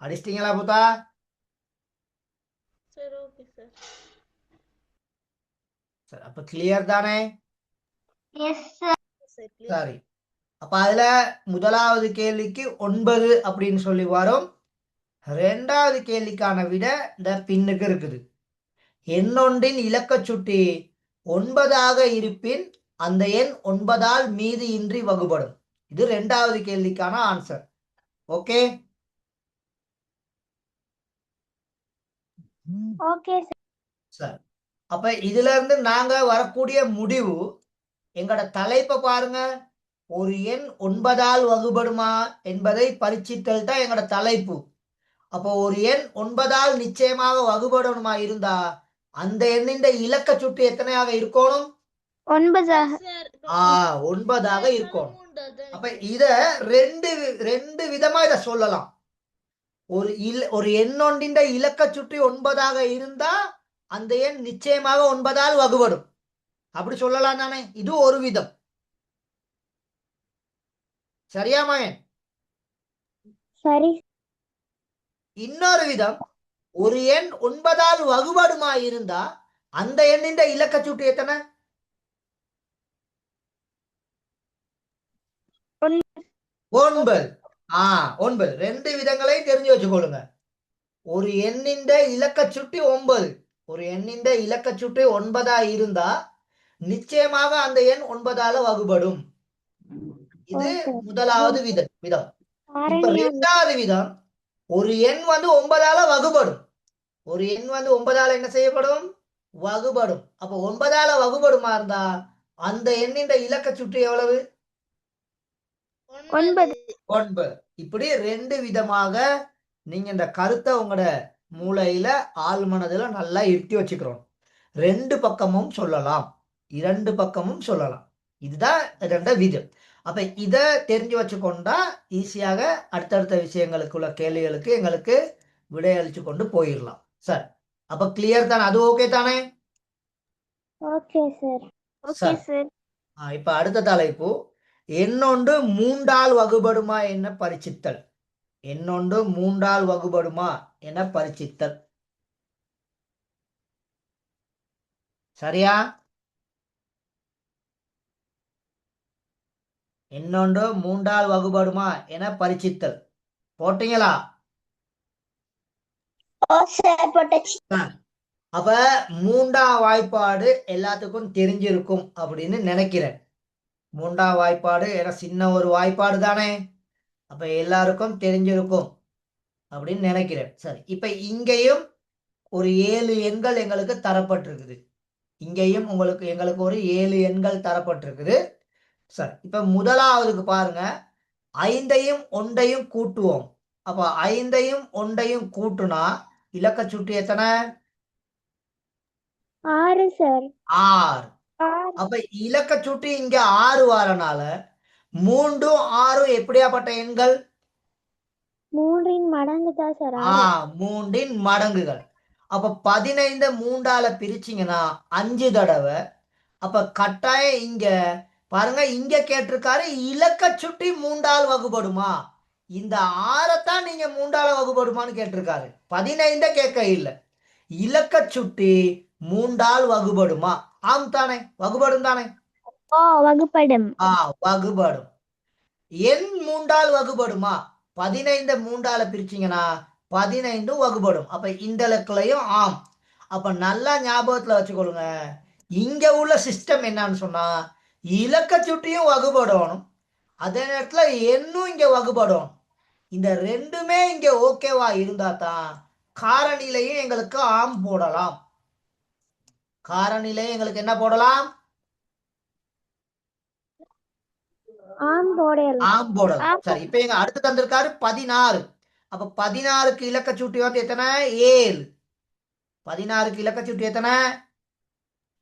அடிச்சிட்டீங்களா புத்தா? சரி ஓகே சார் சரி, அப்ப கிளியர் தானே? Yes sir. சரி, அப்ப அதுல முதலாவது கேள்விக்கு 9 அப்படின்னு சொல்லி வரும். 2வது கேள்விக்கான விட இந்த பின்னுக்கு இருக்குது. எண்ணொன்றின் இலக்க சுட்டி 9ஆக இருப்பின் அந்த எண் 9ஆல் மீதி இன்றி வகுபடும். இது 2வது கேள்விக்கான ஆன்சர். Okay, okay sir. அப்ப இதுல இருந்து நாங்க வரக்கூடிய முடிவு, எங்களோட தலைப்பை பாருங்க, ஒரு எண் 9ஆல் வகுபடுமா என்பதை பரீட்சித்தல் தான் எங்களோட தலைப்பு. அப்போ ஒரு எண் 9ஆல் நிச்சயமாக வகுபடணுமா இருந்தா அந்த எண்ணின் இலக்க சுட்டு எத்தனையாக இருக்கணும்? 9ஆக இருக்கணும். அப்ப இத ரெண்டு விதமா இத சொல்லலாம். ஒரு எண்ணொன்றின் இலக்க சுட்டி 9ஆக இருந்தா அந்த எண் நிச்சயமாக 9ஆல் வகுபடும். அப்படி சொல்லலாம் தானே? இது ஒரு விதம். சரியா மகன்? சரி. இன்னொரு விதம், ஒரு எண் 9ஆல் வகுபடுமா இருந்தா அந்த எண்ணின் இலக்க சுட்டு எத்தனை? 9. 9. ரெண்டு விதங்களை தெரிஞ்சு வச்சுக்கொள்ளுங்க. ஒரு எண்ணின் இலக்க சுட்டி 9. ஒரு எண்ணின் இலக்க சுட்டி 9ஆ இருந்தா நிச்சயமாக அந்த எண் 9ஆல வகுபடும். இது முதலாவது விதம். இப்ப 2வது விதம், ஒரு எண் வந்து 9ஆல வகுபடும். ஒரு எண் வந்து 9ஆல என்ன செய்யப்படும்? வகுபடும். அப்ப 9ஆல வகுபடுமா இருந்தா அந்த எண்ணின் இலக்க சுட்டி எவ்வளவு? ஒன்பது. 9. இப்படி 2 விதமாக நீங்க இந்த கருத்தை உங்களோட மூளையில ஆழ்மனதுல நல்லா இருத்தி வச்சுக்கிறோம். 2 பக்கமும் சொல்லலாம், 2 பக்கமும் சொல்லலாம். இதுதான் 2 விதம். அப்ப இத தெரிஞ்சு வச்சுக்கொண்டா ஈஸியாக அடுத்தடுத்த விஷயங்களுக்குள்ள கேள்விகளுக்கு எங்களுக்கு விடையளிச்சு கொண்டு போயிடலாம். சரி, அப்ப கிளியர் தானே? அது ஓகே தானே? Okay sir. ஓகே சரி. சார். இப்ப அடுத்த தலைப்பு, எண்ணொன்று 3ஆல் வகுபடுமா என பரிசித்தல். எண்ணொன்று 3ஆல் வகுபடுமா என பரிசித்தல். சரியா? எண்ணொன்று 3ஆல் வகுபடுமா என பரிசித்தல். போட்டீங்களா? ஓ சார் போட்டாச்சு. அப்ப 3ஆம் வாய்ப்பாடு எல்லாத்துக்கும் தெரிஞ்சிருக்கும் அப்படின்னு நினைக்கிறேன். 3ஆம் வாய்ப்பாடு ஏன்னா சின்ன ஒரு வாய்ப்பாடு தானே, அப்ப எல்லாருக்கும் தெரிஞ்சிருக்கும் அப்படின்னு நினைக்கிறேன். சரி, இப்ப இங்கேயும் ஒரு 7 எண்கள் எங்களுக்கு தரப்பட்டிருக்குது. இங்கேயும் எங்களுக்கு ஒரு 7 எண்கள் தரப்பட்டிருக்குது. சரி, இப்ப முதலாவதுக்கு பாருங்க, 5ஐயும் 1ஐயும் கூட்டுவோம். அப்ப 5ஐயும் 1ஐயும் கூட்டுனா இலக்க சுட்டி எத்தனை? 6 சார். 6. 6. அப்ப இலக்க சுட்டி இங்க 6 வரனால 3 6 எப்படியாப்பட்ட எண்கள்? 3இன் மடங்கு தான் சார் 6. 3இன் மடங்குகள். அப்ப 15 3ஆல பிரிச்சிங்கன்னா 5 தடவை. அப்ப கட்டாயம் இங்க பாருங்க, இங்க கேட்டிருக்காரு இலக்க சுட்டி 3ஆல் வகுபடுமா. இந்த 6ஐத்தான் நீங்க 3ஆல வகுபடுமான்னு கேட்டிருக்காரு. 15 கேட்க இல்லை. இலக்க சுட்டி 3ஆல் வகுபடுமா? ஆம் தானே, வகுபடும் தானே? ஓ வகுப்படும். வகுபடும். எண் 3ஆல் வகுபடுமா? 15 3ஆல பிரிச்சிங்கன்னா 15 வகுபடும். அப்ப இந்த இலக்குலையும் ஆம். அப்ப நல்லா ஞாபகத்துல வச்சுக்கொள்ளுங்க, இங்க உள்ள சிஸ்டம் என்னன்னு சொன்னா இலக்க சுட்டியும் வகுபடணும், அதே நேரத்துல எண்ணும் இங்க வகுபடணும். இந்த 2மே இங்க ஓகேவா இருந்தா தான் காரணிலையும் எங்களுக்கு ஆம் போடலாம். காரணிலையும் எங்களுக்கு என்ன போடலாம்? ஆம் போடலாம். ஆம் போடலாம். சரி, இப்ப எங்க அடுத்து தந்திருக்காரு 16. அப்ப 16க்கு இலக்க சுட்டி வந்து எத்தனை? 7. 16க்கு இலக்க சுட்டி எத்தனை?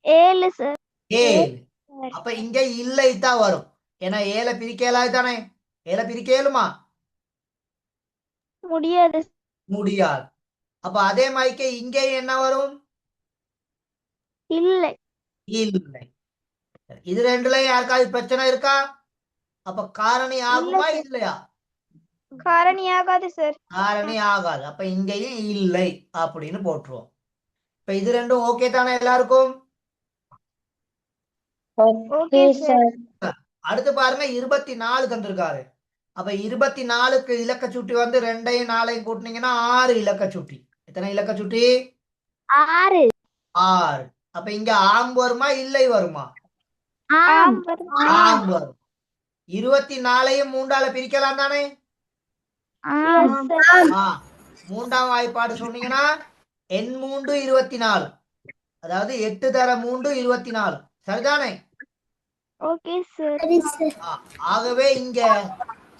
7 சார். 7. அப்ப இங்க இல்லை தான் வரும். ஏன்னா 7 பிரிக்கலாது தானே, 7 பிரிக்க இயலுமா? முடியாது. முடியாது. அப்ப அதே மாதிரிக்கு இங்கே என்ன வரும்? இல்லை. இல்லை. இது 2லயும் யாருக்காவது பிரச்சனை இருக்கா? அப்ப காரணி ஆகுமா இல்லையா? காரணி ஆகாது சார். காரணி ஆகாது. அப்ப இங்கேயும் இல்லை அப்படின்னு போட்டுருவோம். இப்ப இது 2ம் ஓகே தானே எல்லாருக்கும்? Okay sir. அடுத்து பாருங்க, 24 தந்திருக்காரு. அப்ப 24க்கு இலக்க சுட்டி வந்து 2ஐயும் 4ஐயும் கூட்டினீங்கன்னா 6 இலக்க சுட்டி. எத்தனை இலக்க சுட்டி? 6. 6. அப்ப இங்க ஆம் வருமா இல்லை வருமா? ஆம். ஆம் வரும். 24ஐயும் 3ஆல பிரிக்கலாம் தானே? ஆம் சார். 3ஆம் வாய்ப்பாடு சொன்னீங்கன்னா எண் 3 24, அதாவது 8 தர 3 24. சரிதானே? Okay sir. ஆகவே இங்க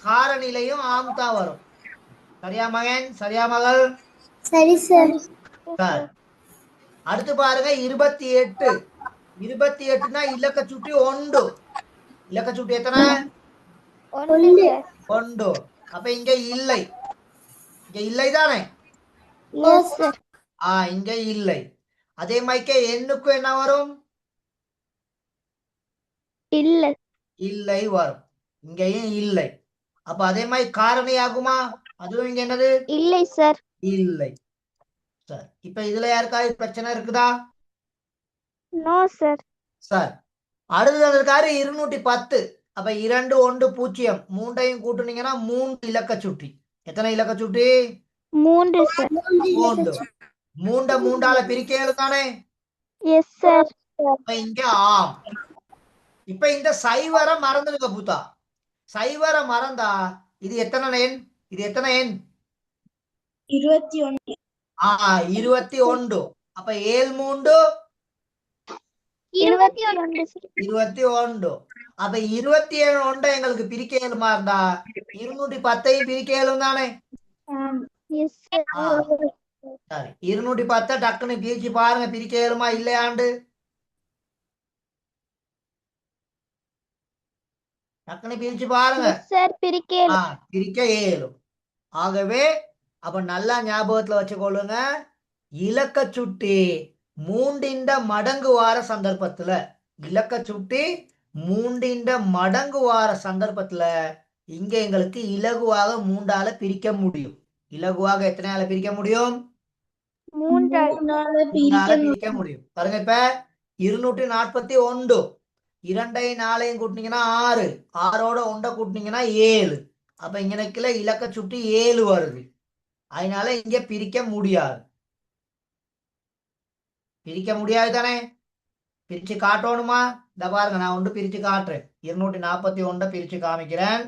காரணிலையும் ஆம் தான் வரும். சரியா மகன்? சரியா மகள்? சரி சார். சரி. அடுத்து பாருங்க 28. 28னா இலக்க சுட்டி 1. இலக்க சுட்டி எத்தனை? 1. அப்ப இங்க இல்லை. இங்க இல்லை தானே? Yes sir. இங்க இல்லை. அதே மாதிரி எண்ணுக்கும் என்ன வரும்? இல்லை. இல்லை வரும். இங்கேயும் இல்லை. அப்ப அதே மாதிரி காரணி ஆகுமா? அதுவும் இங்க என்னது? இல்லை சார். இல்லை. சரி, இப்ப இதுல யாருக்காவது பிரச்சனை இருக்குதா? No sir. சார், அடுத்து வந்திருக்காரு 210. அப்ப 2 1 0 3ஐயும் கூட்டுனீங்கன்னா 3 இலக்க சுட்டி. எத்தனை இலக்க சுட்டி? 3 சார். 3. 3 3ஆல பிரிக்க இயலுதானே? Yes sir. அப்ப இங்க ஆம். இப்ப இந்த சைவரை மறந்துடுங்க பூத்தா. சைவரை மறந்தா இது எத்தனை எண்? இது எத்தனை எண்? 21. 21. அப்ப 7 3 21 sir. 21. அப்ப 27 எங்களுக்கு பிரிக்க இயலுமா இருந்தா 210 பிரிக்க இயலும் தானே? Yes sir. ஆ, சரி 210 டக்குன்னு பிரிச்சு பாருங்க, பிரிக்க இயலுமா இல்லையாண்டு. டக்குன்னு பிரிச்சு பாருங்க. Yes sir. பிரிக்கேல். பிரிக்க இயலும். ஆகவே அப்ப நல்லா ஞாபகத்துல வச்சுக்கொள்ளுங்க, இலக்க சுட்டி 3 மடங்கு வார சந்தர்ப்பத்துல, இலக்க சுட்டி 3 மடங்கு வார சந்தர்ப்பத்துல இங்க எங்களுக்கு இலகுவாக 3ஆல பிரிக்க முடியும். இலகுவாக எத்தனையால பிரிக்க முடியும்? 3 3ஆல பிரிக்க முடியும். பாருங்க, இப்ப 241 2ஐயும் 4ஐயும் கூட்டினீங்கன்னா 6, 6ஓட 1 கூட்டினீங்கன்னா 7. அப்ப இங்க இலக்க சுட்டி 7 வருது. அதனால இங்க பிரிக்க முடியாது. பிரிக்க முடியாது தானே? பிரிச்சு காட்டணுமா? இந்த பாருங்க, நான் ஒன்று பிரிச்சு காட்டுறேன். 241 பிரிச்சு காமிக்கிறேன்.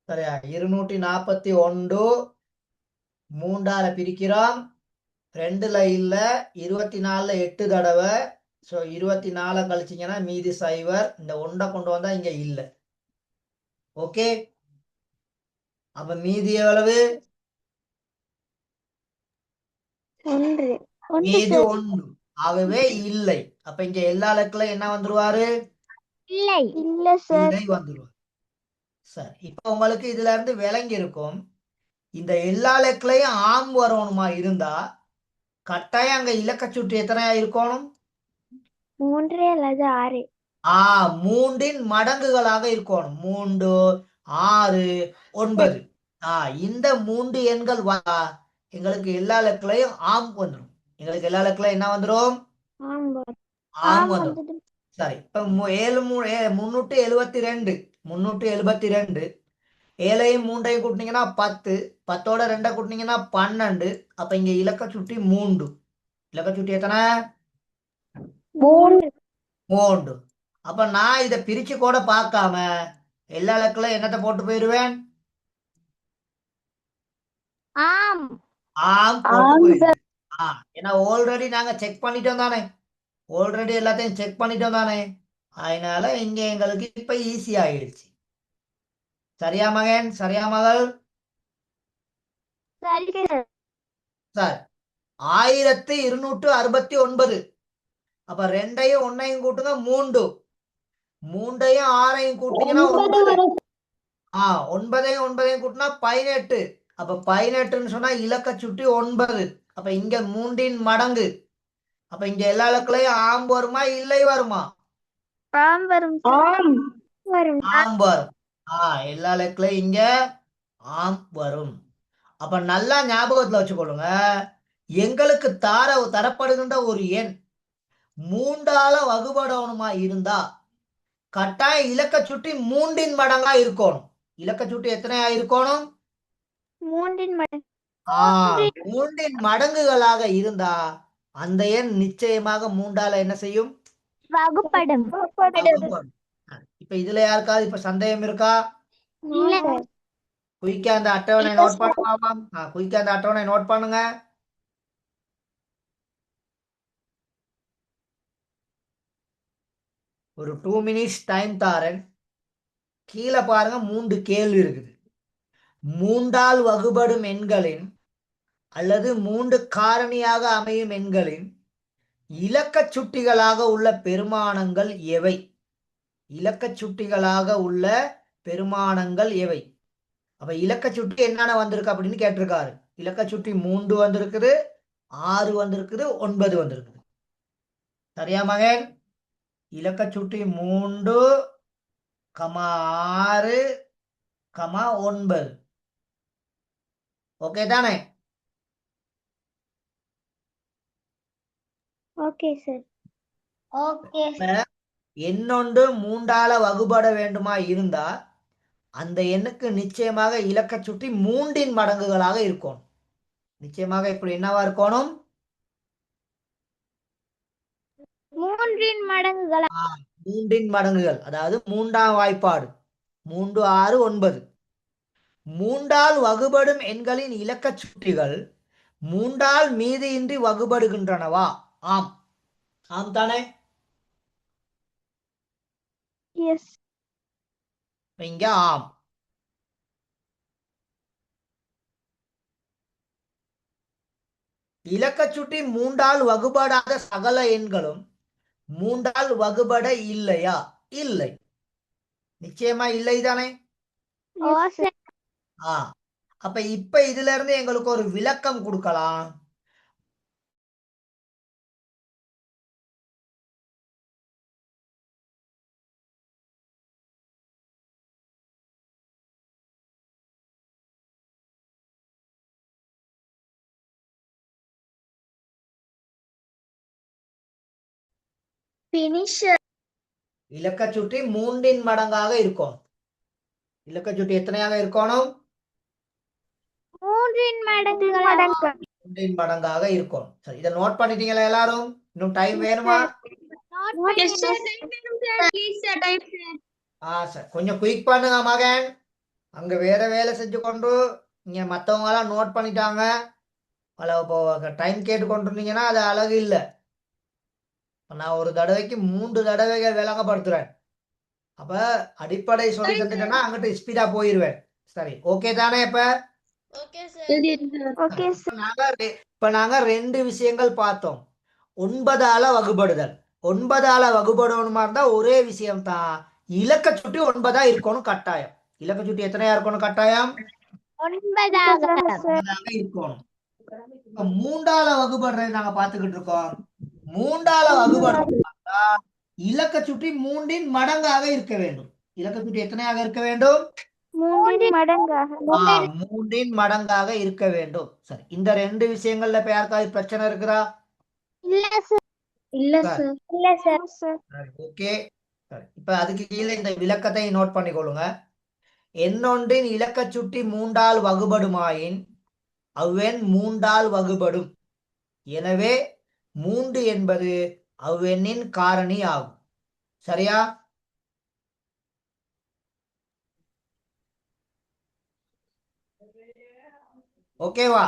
சரியா? 241 3ஆல பிரிக்கிறோம். 2ல இல்ல, 24ல 8 தடவை. ஸோ 24 கழிச்சிங்கன்னா மீதி 0. இந்த 1 கொண்டு வந்தா இங்க இல்ல. ஓகே, அப்ப மீதி எவ்வளவு? 1 மீதி sir. 1. ஆகவே இல்லை. அப்ப இங்க எல்லா இலக்குல என்ன வந்துருவாரு? இல்ல sir. இல்லை வந்துருவாரு. சரி, இப்ப உங்களுக்கு இதுல இருந்து விளங்கி இருக்கும், இந்த எல்லா இலக்குலையும் ஆம் வரணுமா இருந்தா கட்டாயம் அங்க இலக்க சுட்டி எத்தனையா இருக்கணும்? 3 அல்லது 6. 3இன் மடங்குகளாக இருக்கணும். 3, 6, 9. இந்த 3 எண்கள் எங்களுக்கு எல்லா இலக்குலையும் ஆம் வந்துடும். எங்களுக்கு எல்லா இலக்குலையும் என்ன வந்துடும்? ஆம் வந்துடும். சரி, இப்ப 372 372 7ஐயும் 3ஐயும் கூட்டினீங்கன்னா 10, 10ஓட 2 கூட்டினீங்கன்னா 12. அப்ப இங்க இலக்க சுட்டி 3. இலக்க சுட்டி எத்தனை? 3. அப்ப நான் இதை பிரிச்சு கூட பார்க்காம எல்லா இலக்குல என்னத்தை போட்டு போயிருவேன்? ஆம் போட்டு போயிருவேன். ஏன்னா ஆல்ரெடி நாங்க செக் பண்ணிட்டோம் தானே, ஆல்ரெடி எல்லாத்தையும் செக் பண்ணிட்டோம் தானே. அதனால இங்க எங்களுக்கு இப்ப ஈஸி ஆயிடுச்சு. சரியா மகன்? சரியா மகள்? சரி சார். சார் 1269. அப்ப 2ஐயும் 1ஐயும் கூட்டுங்க 3, 3ஐயும் 6ஐயும் கூட்டிங்கன்னா 9. 9ஐயும் 9ஐயும் கூட்டினா 18. அப்ப 18ன்னு சொன்னா இலக்க சுட்டி 9. அப்ப இங்க 3இன் மடங்கு. அப்ப இங்க எல்லா இலக்குலையும் ஆம் வருமா இல்லை வருமா? ஆம் வரும் வரும். ஆம் வரும். எல்லா இலக்குலையும் இங்க ஆம் வரும். அப்ப நல்லா ஞாபகத்துல வச்சுக்கொள்ளுங்க, எங்களுக்கு தரப்படுகின்ற ஒரு எண் 3ஆல வகுபடணுமா இருந்தா கட்டாயம் இலக்க சுட்டி 3இன் மடங்கா இருக்கணும். இலக்க சுட்டி எத்தனையா இருக்கணும்? 3இன் மடங்கு. 3இன் மடங்குகளாக இருந்தா அந்த எண் நிச்சயமாக 3ஆல என்ன செய்யும்? வகுப்படும். வகுப்படும். இப்ப இதுல யாருக்காவது இப்ப சந்தேகம் இருக்கா? இல்ல. குயிக்கா அந்த அட்டவணை நோட் பண்ணுவாமா? குயிக்கா அந்த அட்டவணை நோட் பண்ணுங்க. ஒரு 2 மினிட்ஸ் டைம் தாரேன். கீழே பாருங்க, 3 கேள்வி இருக்குது. 3ஆல் வகுபடும் எண்களின் அல்லது 3 காரணியாக அமையும் எண்களின் இலக்க சுட்டிகளாக உள்ள பெருமானங்கள் எவை? இலக்க சுட்டிகளாக உள்ள பெருமானங்கள் எவை? அப்ப இலக்க சுட்டி என்னென்ன வந்திருக்கு அப்படின்னு கேட்டிருக்காரு. இலக்க சுட்டி 3 வந்திருக்குது, 6 வந்திருக்குது, 9 வந்திருக்குது. சரியா மகன்? இலக்க சுட்டி 3, 6, 9. ஓகே தானே? Okay sir. ஓகே. எண்ணொன்று 3ஆல வகுபட வேண்டுமா இருந்தா அந்த எண்ணுக்கு நிச்சயமாக இலக்க சுட்டி 3இன் மடங்குகளாக இருக்கணும். நிச்சயமாக இப்படி என்னவா இருக்கணும்? 3இன் மடங்குகள். 3இன் மடங்குகள், அதாவது 3ஆம் வாய்ப்பாடு. 3, 6, 9. 3ஆல் வகுபடும் எண்களின் இலக்க சுட்டிகள் 3ஆல் மீதியின்றி வகுபடுகின்றனவா? ஆம். ஆம் தானே? எஸ் இங்க ஆம். இலக்கச் சுட்டி 3ஆல் வகுபடாத சகல எண்களும் 3ஆல் வகுபட இல்லையா? இல்லை. நிச்சயமா இல்லை தானே? ஓ சார் ஆ அப்ப இப்ப இதுல இருந்து எங்களுக்கு ஒரு விளக்கம் கொடுக்கலாம். ஃபினிஷ் இலக்கச் சுட்டி 3இன் மடங்காக இருக்கும். இலக்கச் சுட்டி எத்தனையாக இருக்கணும்? 3 மடங்கு 3இன் மடங்காக இருக்கும். சரி, இதை நோட் பண்ணிட்டீங்களா எல்லாரும்? இன்னும் டைம் வேணுமா? சார் கொஞ்சம் குயிக் பண்ணுங்க மகன். அங்க வேற வேலை செஞ்சு கொண்டு இங்க மத்தவங்க எல்லாம் நோட் பண்ணிட்டாங்க. இப்போ டைம் கேட்டு கொண்டிருந்தீங்கன்னா அது அழகு இல்லை. நான் ஒரு தடவைக்கு 3 தடவைகள் விளங்கப்படுத்துறேன். அப்ப அடிப்படை சொல்லி தந்துட்டேன்னா அங்கிட்ட ஸ்பீடா போயிருவேன். சரி, ஓகே தானே? Okay sir. ஓகே சார் இப்ப நாங்க 2 விஷயங்கள் பார்த்தோம். 9ஆல வகுபடுதல். 9ஆல வகுபடணுமா இருந்தா ஒரே விஷயம் தான், இலக்கச் சுட்டி 9ஆ இருக்கணும் கட்டாயம். இலக்கச் சுட்டி எத்தனையா இருக்கணும் கட்டாயம்? 9ஆக இருக்கணும். இப்ப 3ஆல வகுபடுறது நாங்க பார்த்துக்கிட்டு இருக்கோம். 3ஆல வகுபடணுமா இருந்தா இலக்கச் சுட்டி 3இன் மடங்காக இருக்க வேண்டும். இலக்கச் சுட்டி எத்தனையாக இருக்க வேண்டும்? 3 மடங்காக 3இன் மடங்காக இருக்க வேண்டும். சரி, இந்த 2 விஷயங்கள்ல இப்ப யாருக்காவது பிரச்சனை இருக்குதா? இல்ல சார் ஓகே. இப்ப அதுக்கு கீழே இந்த விளக்கத்தை நோட் பண்ணிக்கொள்ளுங்க. எண்ணொன்றின் இலக்கச் சுட்டி 3ஆல் வகுபடுமாயின் அவ்வெண் 3ஆல் வகுபடும். எனவே 3 என்பது அவ்வெண்ணின் காரணி ஆகும். சரியா? ஓகேவா?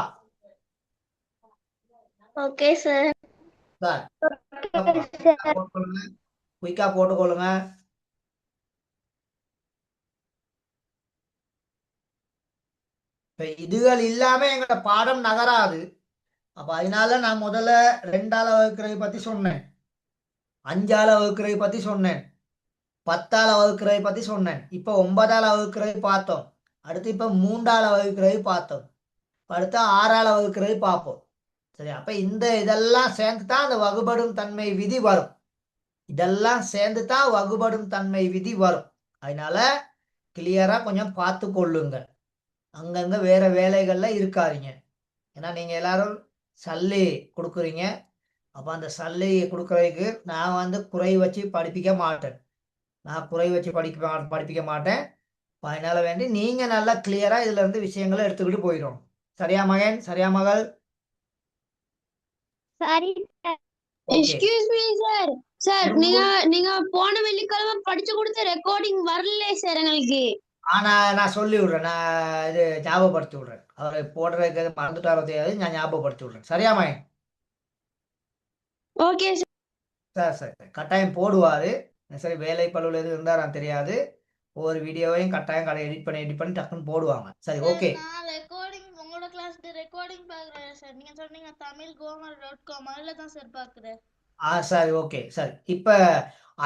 ஓகே சார் சார் குயிக்கா போட்டுக்கொள்ளுங்க. இப்ப இதுகள் இல்லாம எங்களோட பாடம் நகராது. அப்ப அதனால நான் முதல்ல 2ஆல வகுக்கிறதை பத்தி சொன்னேன், 5ஆல வகுக்கிறதை பத்தி சொன்னேன், 10ஆல வகுக்கிறதை பத்தி சொன்னேன். இப்ப 9ஆல வகுக்கிறதை பார்த்தோம். அடுத்து இப்ப 3ஆல வகுக்கிறதை பார்த்தோம். அடுத்து 6ஆல வகுக்கிறதை பார்ப்போம். சரி, அப்ப இதெல்லாம் சேர்ந்து தான் அந்த வகுபடும் தன்மை விதி வரும். இதெல்லாம் சேர்ந்து தான் வகுபடும் தன்மை விதி வரும். அதனால கிளியரா கொஞ்சம் பார்த்து கொள்ளுங்க. அங்கங்க வேற வேலைகள்ல இருக்காதீங்க. ஏன்னா நீங்க எல்லாரும் சல்லி கொடுக்குறீங்க. அப்ப அந்த சல்லி கொடுக்கறதுக்கு நான் குறை வச்சு படிப்பிக்க மாட்டேன். படிப்பிக்க மாட்டேன். அதனால வேண்டி நீங்க நல்லா கிளியரா இதுல இருந்து விஷயங்களை எடுத்துக்கிட்டு போயிடும். சரியா மகன்? சரியா மகள்? சரி எக்ஸ்கியூஸ் மீ சார். சார் நீங்க போன வெள்ளிக்கிழமை படிச்சு கொடுத்த ரெக்கார்டிங் வரல சார் எங்களுக்கு. ஆனா நான் சொல்லி விடுறேன். நான் இது ஞாபகப்படுத்தி விடுறேன். அவர் போடுறதுக்கு மறந்துட்டாரோ தெரியாது, நான் ஞாபகப்படுத்தி விடுறேன். சரியா மகன்? Okay sir. சரி கட்டாயம் போடுவாரு. சரி, வேலை பழுவில் எதுவும் இருந்தா நான் தெரியாது. ஒவ்வொரு வீடியோவையும் கட்டாயம் எடிட் பண்ணி டக்குன்னு போடுவாங்க. சரி, ஓகே. நான் ரெக்கார்டிங் உங்களோட கிளாஸ் ரெக்கார்டிங் பார்க்குறேன் சார். நீங்க சொன்னீங்க tamilgomer.com அதுல தான் சார் பார்க்குறேன். சரி, ஓகே. சரி, இப்ப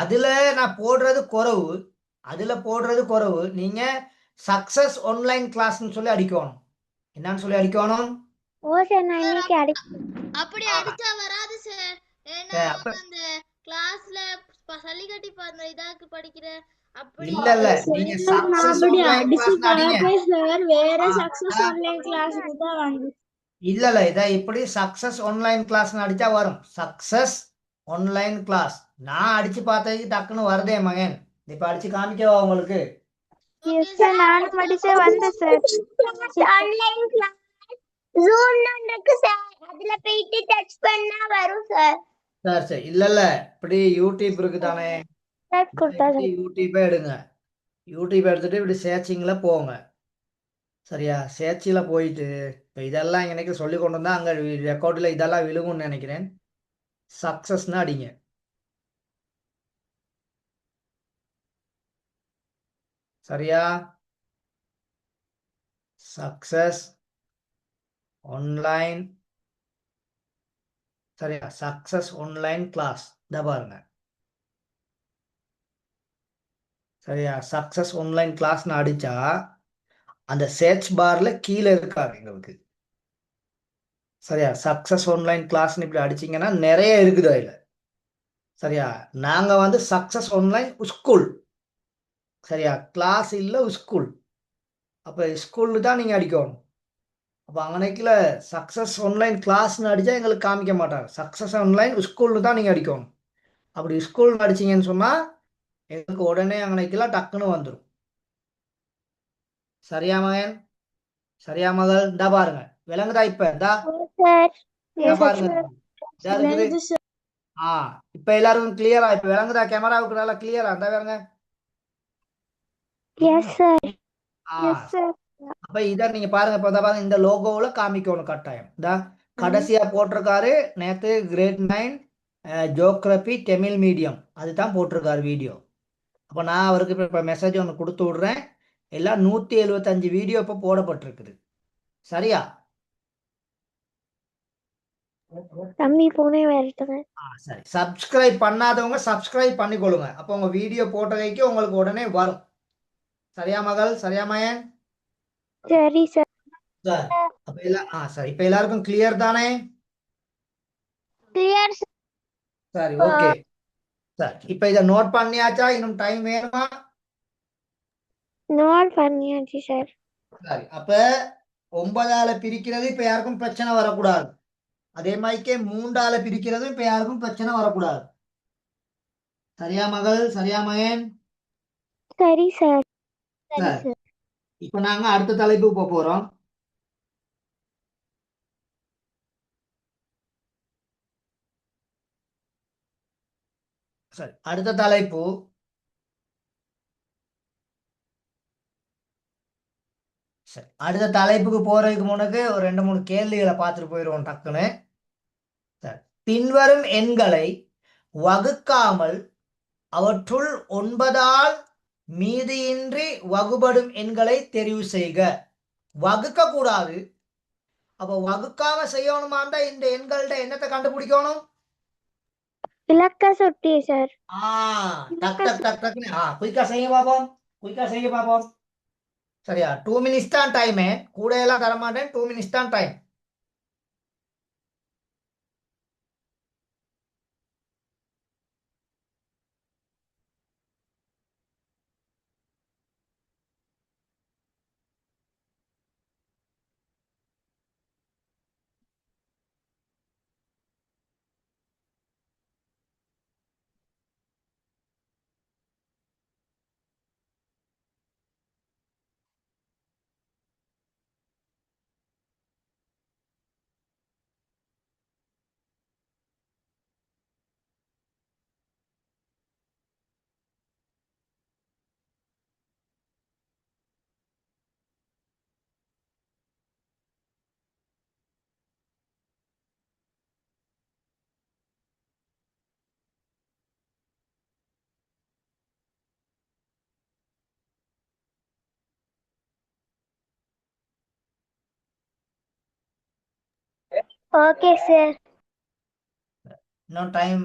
அதுல நான் போடுறது குறவு. நீங்க சக்சஸ் ஆன்லைன் கிளாஸ்னு சொல்லி அடிக்கணும். என்னன்னு சொல்லி அடிக்கணும்? ஓ சார் நான் இன்னைக்கு அப்படி அடிச்சா வராது சார். ஏன்னா அந்த கிளாஸ்ல சல்லிக்கட்டி அந்த இதாக்கு படிக்கிறேன். அப்படி இல்ல நீங்க சக்சஸ் ஆன்லைன் கிளாஸ் அடிங்க. சார் வேற சக்சஸ் ஆன்லைன் கிளாஸ்க்கு தான் வந்து இல்ல இத இப்படி சக்சஸ் ஆன்லைன் கிளாஸ் அடிச்சா வரும். சக்சஸ் ஆன்லைன் கிளாஸ் நான் அடிச்சு பார்த்ததுக்கு டக்குன்னு வருதே மகன். இப்ப அடிச்சு காமிக்கவா உங்களுக்கு? எஸ் சார் நானும் படிச்சே வந்தேன் சார். ஆன்லைன் கிளாஸ் ஜூம் இருக்கு சார். அதுல போயிட்டு டச் பண்ணா வரும் சார். சரி இல்ல இப்படி யூடியூப் இருக்கு தானே, யூடியூப்பே எடுங்க. யூடியூப் எடுத்துட்டு இப்படி சேர்ச்சிங்ல போங்க. சரியா? சேர்ச்சில போயிட்டு இப்போ இதெல்லாம் எனக்கு சொல்லி கொண்டு வந்தா அங்க ரெக்கார்டில் இதெல்லாம் விழுகும்னு நினைக்கிறேன். சக்சஸ்னு அடிங்க. சரியா? சக்சஸ் ஆன்லைன், சரியா? சக்சஸ் ஆன்லைன் கிளாஸ் இத பாருங்க. சரியா? சக்சஸ் ஆன்லைன் கிளாஸ்னு அடிச்சா அந்த சர்ச் பார்ல கீழே இருக்காது எங்களுக்கு. சரியா? சக்சஸ் ஆன்லைன் கிளாஸ்னு இப்படி அடிச்சீங்கன்னா நிறைய இருக்குது அதுல. சரியா? நாங்க வந்து சக்சஸ் ஆன்லைன் ஸ்கூல். சரியா? கிளாஸ் இல்ல ஸ்கூல். அப்ப ஸ்கூல்ல தான் நீங்க அடிக்கணும். அப்ப அங்கனைக்குல சக்சஸ் ஆன்லைன் கிளாஸ்னு அடிச்சா எங்களுக்கு காமிக்க மாட்டாங்க. சக்சஸ் ஆன்லைன் ஸ்கூல்ல தான் நீங்க அடிக்கணும். அப்படி ஸ்கூல் அடிச்சீங்கன்னு சொன்னா எங்களுக்கு உடனே அங்கனைக்குல டக்குன்னு வந்துடும். சரியா மகன்? சரியா மகள்? இந்தா பாருங்க, விளங்குதா? இப்ப இந்தா சார் இந்தா பாருங்க, இதா இருக்குது. விளங்குது சார். இப்ப எல்லாருக்கும் கிளியரா? இப்ப விளங்குதா? கேமராவுக்கு நல்லா கிளியரா? இந்தா பாருங்க. எஸ் சார் ஆ எஸ் சார் அப்ப இத நீங்க பாருங்க. இப்ப இந்தா பாருங்க, இந்த லோகோவுல காமிக்கணும் கட்டாயம். இந்த கடைசியா போட்டிருக்காரு நேத்து கிரேட் 9 ஜியோகிராபி தமிழ் மீடியம், அதுதான் போட்டிருக்காரு வீடியோ. அப்ப நான் அவருக்கு இப்ப மெசேஜ் ஒன்று கொடுத்து விடுறேன். எல்லாம் 175 வீடியோ இப்ப போடப்பட்டிருக்குது. சரியா? தம்பி போனே வரட்டுங்க. சரி. சப்ஸ்கிரைப் பண்ணாதவங்க சப்ஸ்கிரைப் பண்ணிக்கொள்ளுங்க. அப்போ உங்க வீடியோ போட்டதைக்கு உங்களுக்கு உடனே வரும். சரியா மகள்? சரியா மயன்? சரி சார். சரி. அப்ப சரி. இப்ப எல்லாருக்கும் கிளியர் தானே? கிளியர் சரி, ஓகே. சரி, இப்ப இதை நோட் பண்ணியாச்சா? இன்னும் டைம் வேணுமா? நோட் பண்ணியாச்சு சார். சரி. அப்ப 9ஆல பிரிக்கிறது இப்ப யாருக்கும் பிரச்சனை வரக்கூடாது. அதே மாதிரிக்கே 3ஆல பிரிக்கிறது இப்ப யாருக்கும் பிரச்சனை வரக்கூடாது. சரியா மகள்? சரியா மகன்? சரி சார். சரி. இப்ப நாங்க அடுத்த தலைப்புக்கு போறோம். சரி, அடுத்த தலைப்பு சரி, அடுத்த தலைப்புக்கு போறதுக்கு முன்னக்கு ஒரு 2-3 கேள்விகளை பார்த்துட்டு போயிடுவோம் டக்குன்னு. சரி. பின்வரும் எண்களை வகுக்காமல் அவற்றுள் 9ஆல் மீதியின்றி வகுபடும் எண்களை தெரிவு செய்க. வகுக்க கூடாது. அப்ப வகுக்காம செய்யணுமாண்டா இந்த எண்கள்ட என்னத்தை கண்டுபிடிக்கணும்? இலக்க சுட்டி சார். டக் டக் டக் டக்னு குயிக்கா செய்ய பாப்போம். குயிக்கா செய்ய பாப்போம். சரியா? 2 மினிட்ஸ் தான் டைம். கூட எல்லாம் தரமாட்டேன். 2 மினிட்ஸ் தான் டைம். Okay sir. இன்னும் டைம்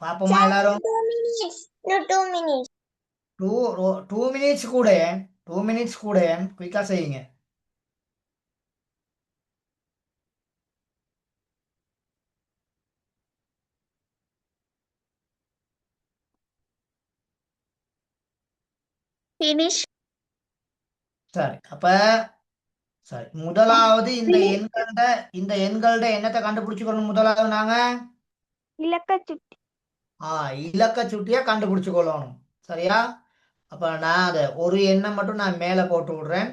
பாப்போமா எல்லாரும்? 2 மினிட்ஸ். இன்னும் 2 மினிட்ஸ். 2 மினிட்ஸ் கூட 2 மினிட்ஸ் கூட குயிக்கா செய்யுங்க. ஃபினிஷ். சரி. அப்ப சரி, முதலாவது இந்த எண்கள்ட என்னத்தை கண்டுபிடிச்சுக்கணும்? முதலாவது நாங்க இலக்க சுட்டி. இலக்க சுட்டியா கண்டுபிடிச்சு கொள்ளணும். சரியா? அப்ப நான் அதை ஒரு எண்ணை மட்டும் நான் மேல போட்டு விடுறேன்.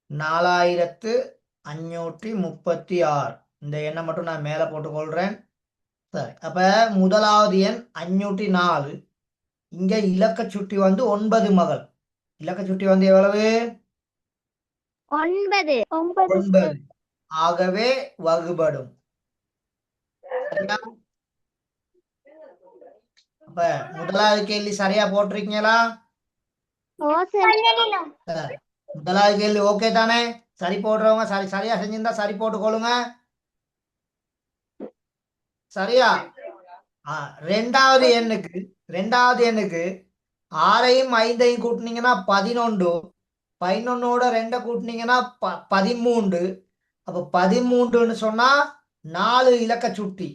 4536 இந்த எண்ணை மட்டும் நான் மேல போட்டு கொள்றேன். சரி. அப்ப முதலாவது எண் 504. இங்க இலக்க சுட்டி வந்து 9 மகள். இலக்க சுட்டி வந்து எவ்வளவு? 9. 9. ஆகவே வகுபடும். சரியா? அப்ப முதலாவது கேள்வி சரியா போட்டிருக்கீங்களா? ஓ சார். முதலாவது கேள்வி ஓகே தானே? சரி போடுறவங்க சரியா செஞ்சிருந்தா சரி போட்டுக்கொள்ளுங்க. சரியா? ரெண்டாவது எண்ணுக்கு 6ஐயும் 5ஐயும் கூட்டினீங்கன்னா 11. 11ஓட 2 கூட்டினீங்கன்னா 13. அப்ப 13ன்னு சொன்னா 4 இலக்க சுட்டி.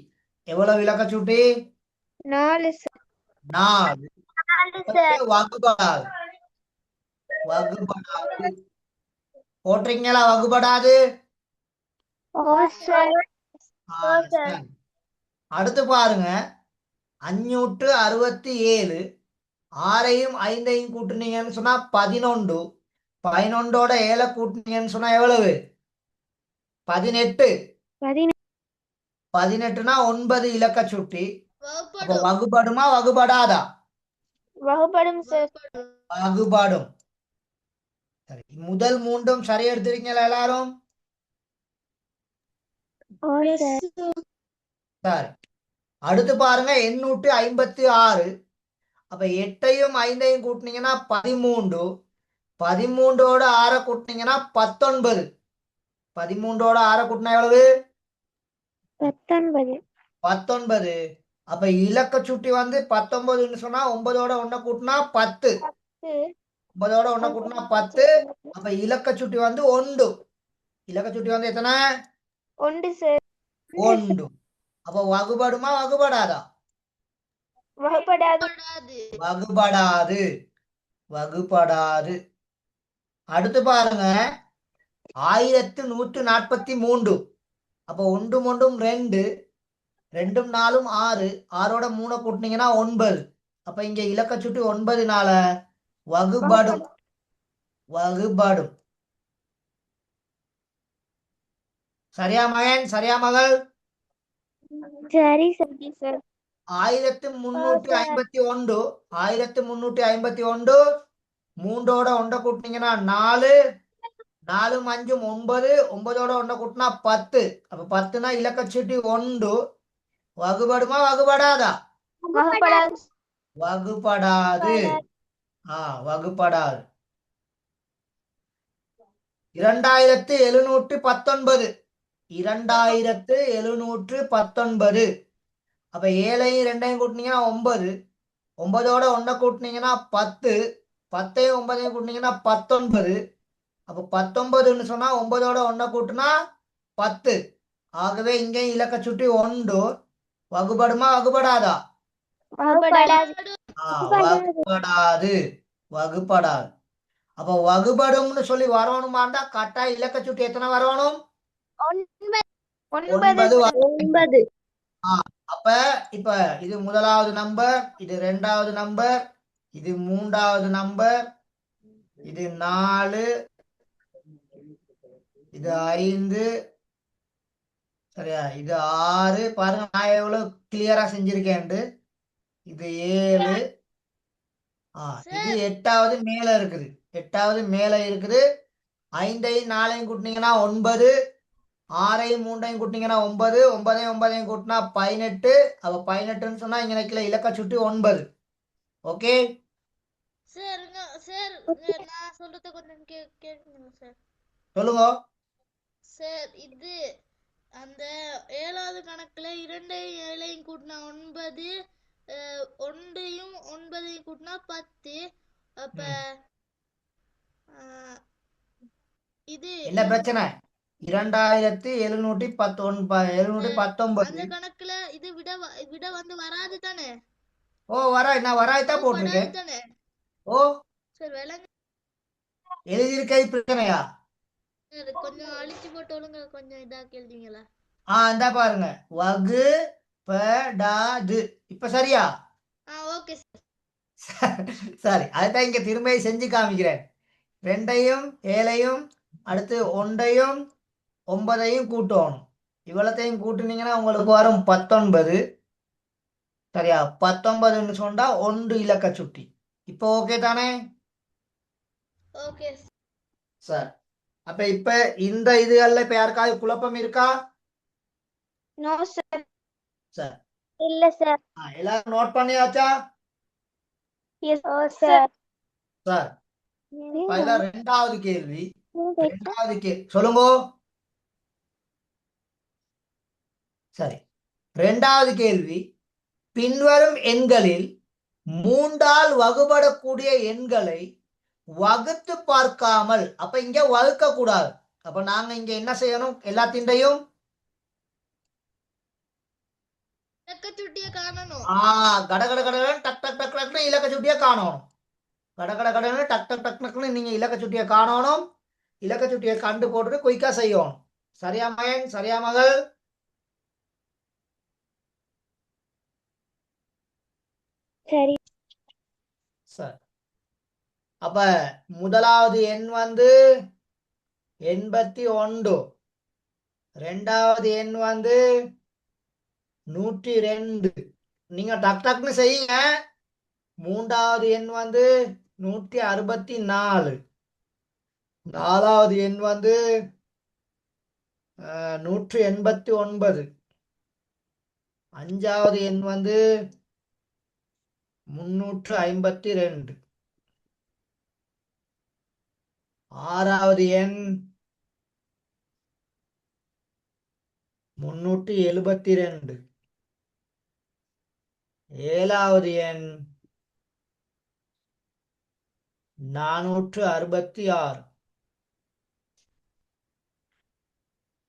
எவ்வளவு இலக்க சுட்டி? 4 சார். 4. 4 சார். வகுபடாது. போட்டிருக்கீங்களா வகுபடாது? ஓ சார். சரி. அடுத்து பாருங்க 567. 6ஐயும் 5ஐயும் கூட்டினீங்கன்னு சொன்னா 11. 11ஓட 7 கூட்டினீங்கன்னு சொன்னா எவ்வளவு? 18. 18னா 9 இலக்க சுட்டி. அப்ப வகுப்படும் வகுபடுமா வகுபடாதா? வகுப்படும் சார். வகுபடும். சரி, முதல் மூன்றும் சரி எடுத்திருக்கீங்களா எல்லாரும்? ஓ சார். சரி. அடுத்து பாருங்க 856. அப்ப 8ஐயும் 5ஐயும் கூட்டினீங்கன்னா 13. 13ஓட 6 கூட்டினீங்கன்னா 19. 13ஓட 6 கூட்டினா எவ்வளவு? 19. 19. அப்ப இலக்க சுட்டி வந்து 19ன்னு சொன்னா 9ஓட 1 கூட்டினா 10. 9ஓட 1 கூட்டினா 10. அப்ப இலக்க சுட்டி வந்து 1. இலக்க சுட்டி வந்து எத்தனை? 1 சார். 1. அப்ப வகுபடுமா வகுபடாதா? வகுப்படாது. வகுப்படாது. வகுபடாது. அடுத்து பாருங்க 1143. அப்ப 1 1 2. 2 4 6. 6ஓட 3 கூட்டினீங்கன்னா 9. அப்ப இங்க இலக்க சுட்டி 9னால வகுபடும். சரியா மகன்? சரியா மகள்? சரி சார். 1351. 1351. 3ஓட 1 கூட்டினீங்கன்னா 4. 4 5 9. 9ஓட 1 கூட்டினா 10. அப்ப 10னா இலக்க சுட்டி 1. வகுபடுமா வகுபடாதா? வகுப்படாது. வகுபடாது. வகுபடாது. 2719. 2719. அப்ப 7ஐயும் 2ஐயும் கூட்டினீங்கன்னா 9. 9ஓட 1 கூட்டினீங்கன்னா 10. 10ஐயும் 9ஐயும் கூட்டினீங்கன்னா 19. அப்ப 19ன்னு சொன்னா 9ஓட 1 கூட்டினா 10. ஆகவே இங்கேயும் இலக்க சுட்டி 1. வகுபடுமா வகுபடாதா? வகுப்படாது. வகுபடாது. அப்ப வகுபடும்னு சொல்லி வரணுமாண்டா கட்டாய இலக்க சுட்டி எத்தனை வரணும்? 9 9. அப்ப இப்ப இது முதலாவது நம்பர், இது இரண்டாவது நம்பர், இது மூன்றாவது நம்பர், இது 4, இது 5, சரியா, இது 6. பாருங்க நான் எவ்வளவு கிளியரா செஞ்சிருக்கேன். இது 7. இது 8வது மேல இருக்குது. 8வது மேல இருக்குது. 5ஐயும் 4ஐயும் கூட்டினீங்கன்னா 9. 6ஐயும் 3ஐயும் கூட்டினீங்கன்னா 9. 9ஐயும் 9ஐயும் கூட்டினா 18. அப்ப 18ன்னு சொன்னா இங்க நிக்கல இலக்க சுட்டி 9. ஓகே சார் நான் சொல்றத கொஞ்சம் கேக்குங்க சார். சொல்லுங்க. சார் இது அந்த 7வது கணக்குல 2ஐயும் 7ஐயும் கூட்டினா 9. 1ஐயும் 9ஐயும் கூட்டினா 10. அப்ப இது என்ன பிரச்சனை? 2719. அந்த கணக்குல இது விட வந்து வராது தானே? நான் வராய்தான் போட்டிருக்கேன். தானே? ஓ சார் விலங்கு எழுதியிருக்கை பிரச்சனையா? சார் கொஞ்சம் அழிச்சு போட்டு ஒழுங்க கொஞ்சம் இதாக்கி எழுதிங்களா? இந்த பாருங்க வகுபடாது. இப்ப சரியா? Okay sir. சரி, அதுதான் இங்க திரும்ப செஞ்சு காமிக்கிறேன். 2ஐயும் 7ஐயும் அடுத்து 1ஐயும் 9ஐயும் கூட்டணும். இவ்வளத்தையும் கூட்டினீங்கன்னா உங்களுக்கு வரும் 19. சரியா? 19ன்னு சொன்னா 1 இலக்க சுட்டி. இப்ப ஓகே தானே? Okay sir. அப்ப இப்ப இந்த இதுகள்ல இப்ப யாருக்காவது குழப்பம் இருக்கா? No sir. சார் இல்ல சார். எல்லாரும் நோட் பண்ணியாச்சா? Yes sir. சார் அதுல ரெண்டாவது கேள்வி சொல்லுங்க. சரி, ரெண்டாவது கேள்வி, பின்வரும் எண்களில் 3ஆல் வகுபடக்கூடிய எண்களை வகுத்து பார்க்காமல், அப்ப இங்க வகுக்க கூடாது. அப்ப நாங்க இங்க என்ன செய்யணும்? எல்லாத்தின்றையும் இலக்க சுட்டிய காணணும். கட கட கடன்னு டக் டக் டக் டக்னு இலக்க சுட்டிய காணணும். கட கட கடன்னு டக் டக் டக் டக்னு நீங்க இலக்க சுட்டிய காணணும். இலக்க சுட்டிய கண்டு போட்டுட்டு குயிக்கா செய்யணும். சரியா மகன்? சரியா மகள்? சரி. சரி, அப்ப முதலாவது எண் வந்து 81, ரெண்டாவது எண் வந்து 102. நீங்க டக் டக்னு செய்யுங்க. மூன்றாவது எண் வந்து 164, நாலாவது எண் வந்து 189, அஞ்சாவது எண் வந்து 352, ஆறாவது எண் 372, ஏழாவது எண் 466.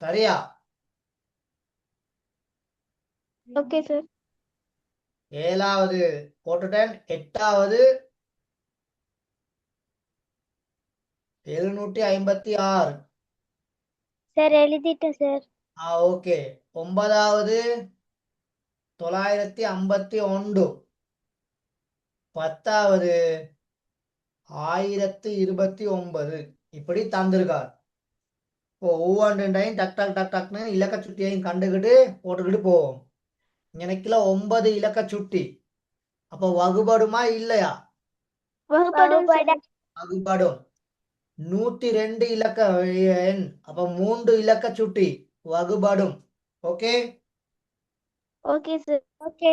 சரியா? Okay sir. ஏழாவது போட்டுட்டேன். எட்டாவது 756. சார் எழுதிட்டேன் சார். ஓகே. ஒன்பதாவது 951, பத்தாவது 1029. இப்படி தந்திருக்கார். இப்போ ஒவ்வொன்றையும் டக் டக் டக் டக்னு இலக்க சுட்டியையும் கண்டுகிட்டு போட்டுக்கிட்டு போவோம். எனக்குல 9 இலக்க சுட்டி. அப்போ வகுபடுமா இல்லையா? வகுப்படும் சார். வகுபடும். 102 இலக்க எண். அப்ப 3 இலக்க சுட்டி வகுபடும். ஓகே. Okay sir. ஓகே.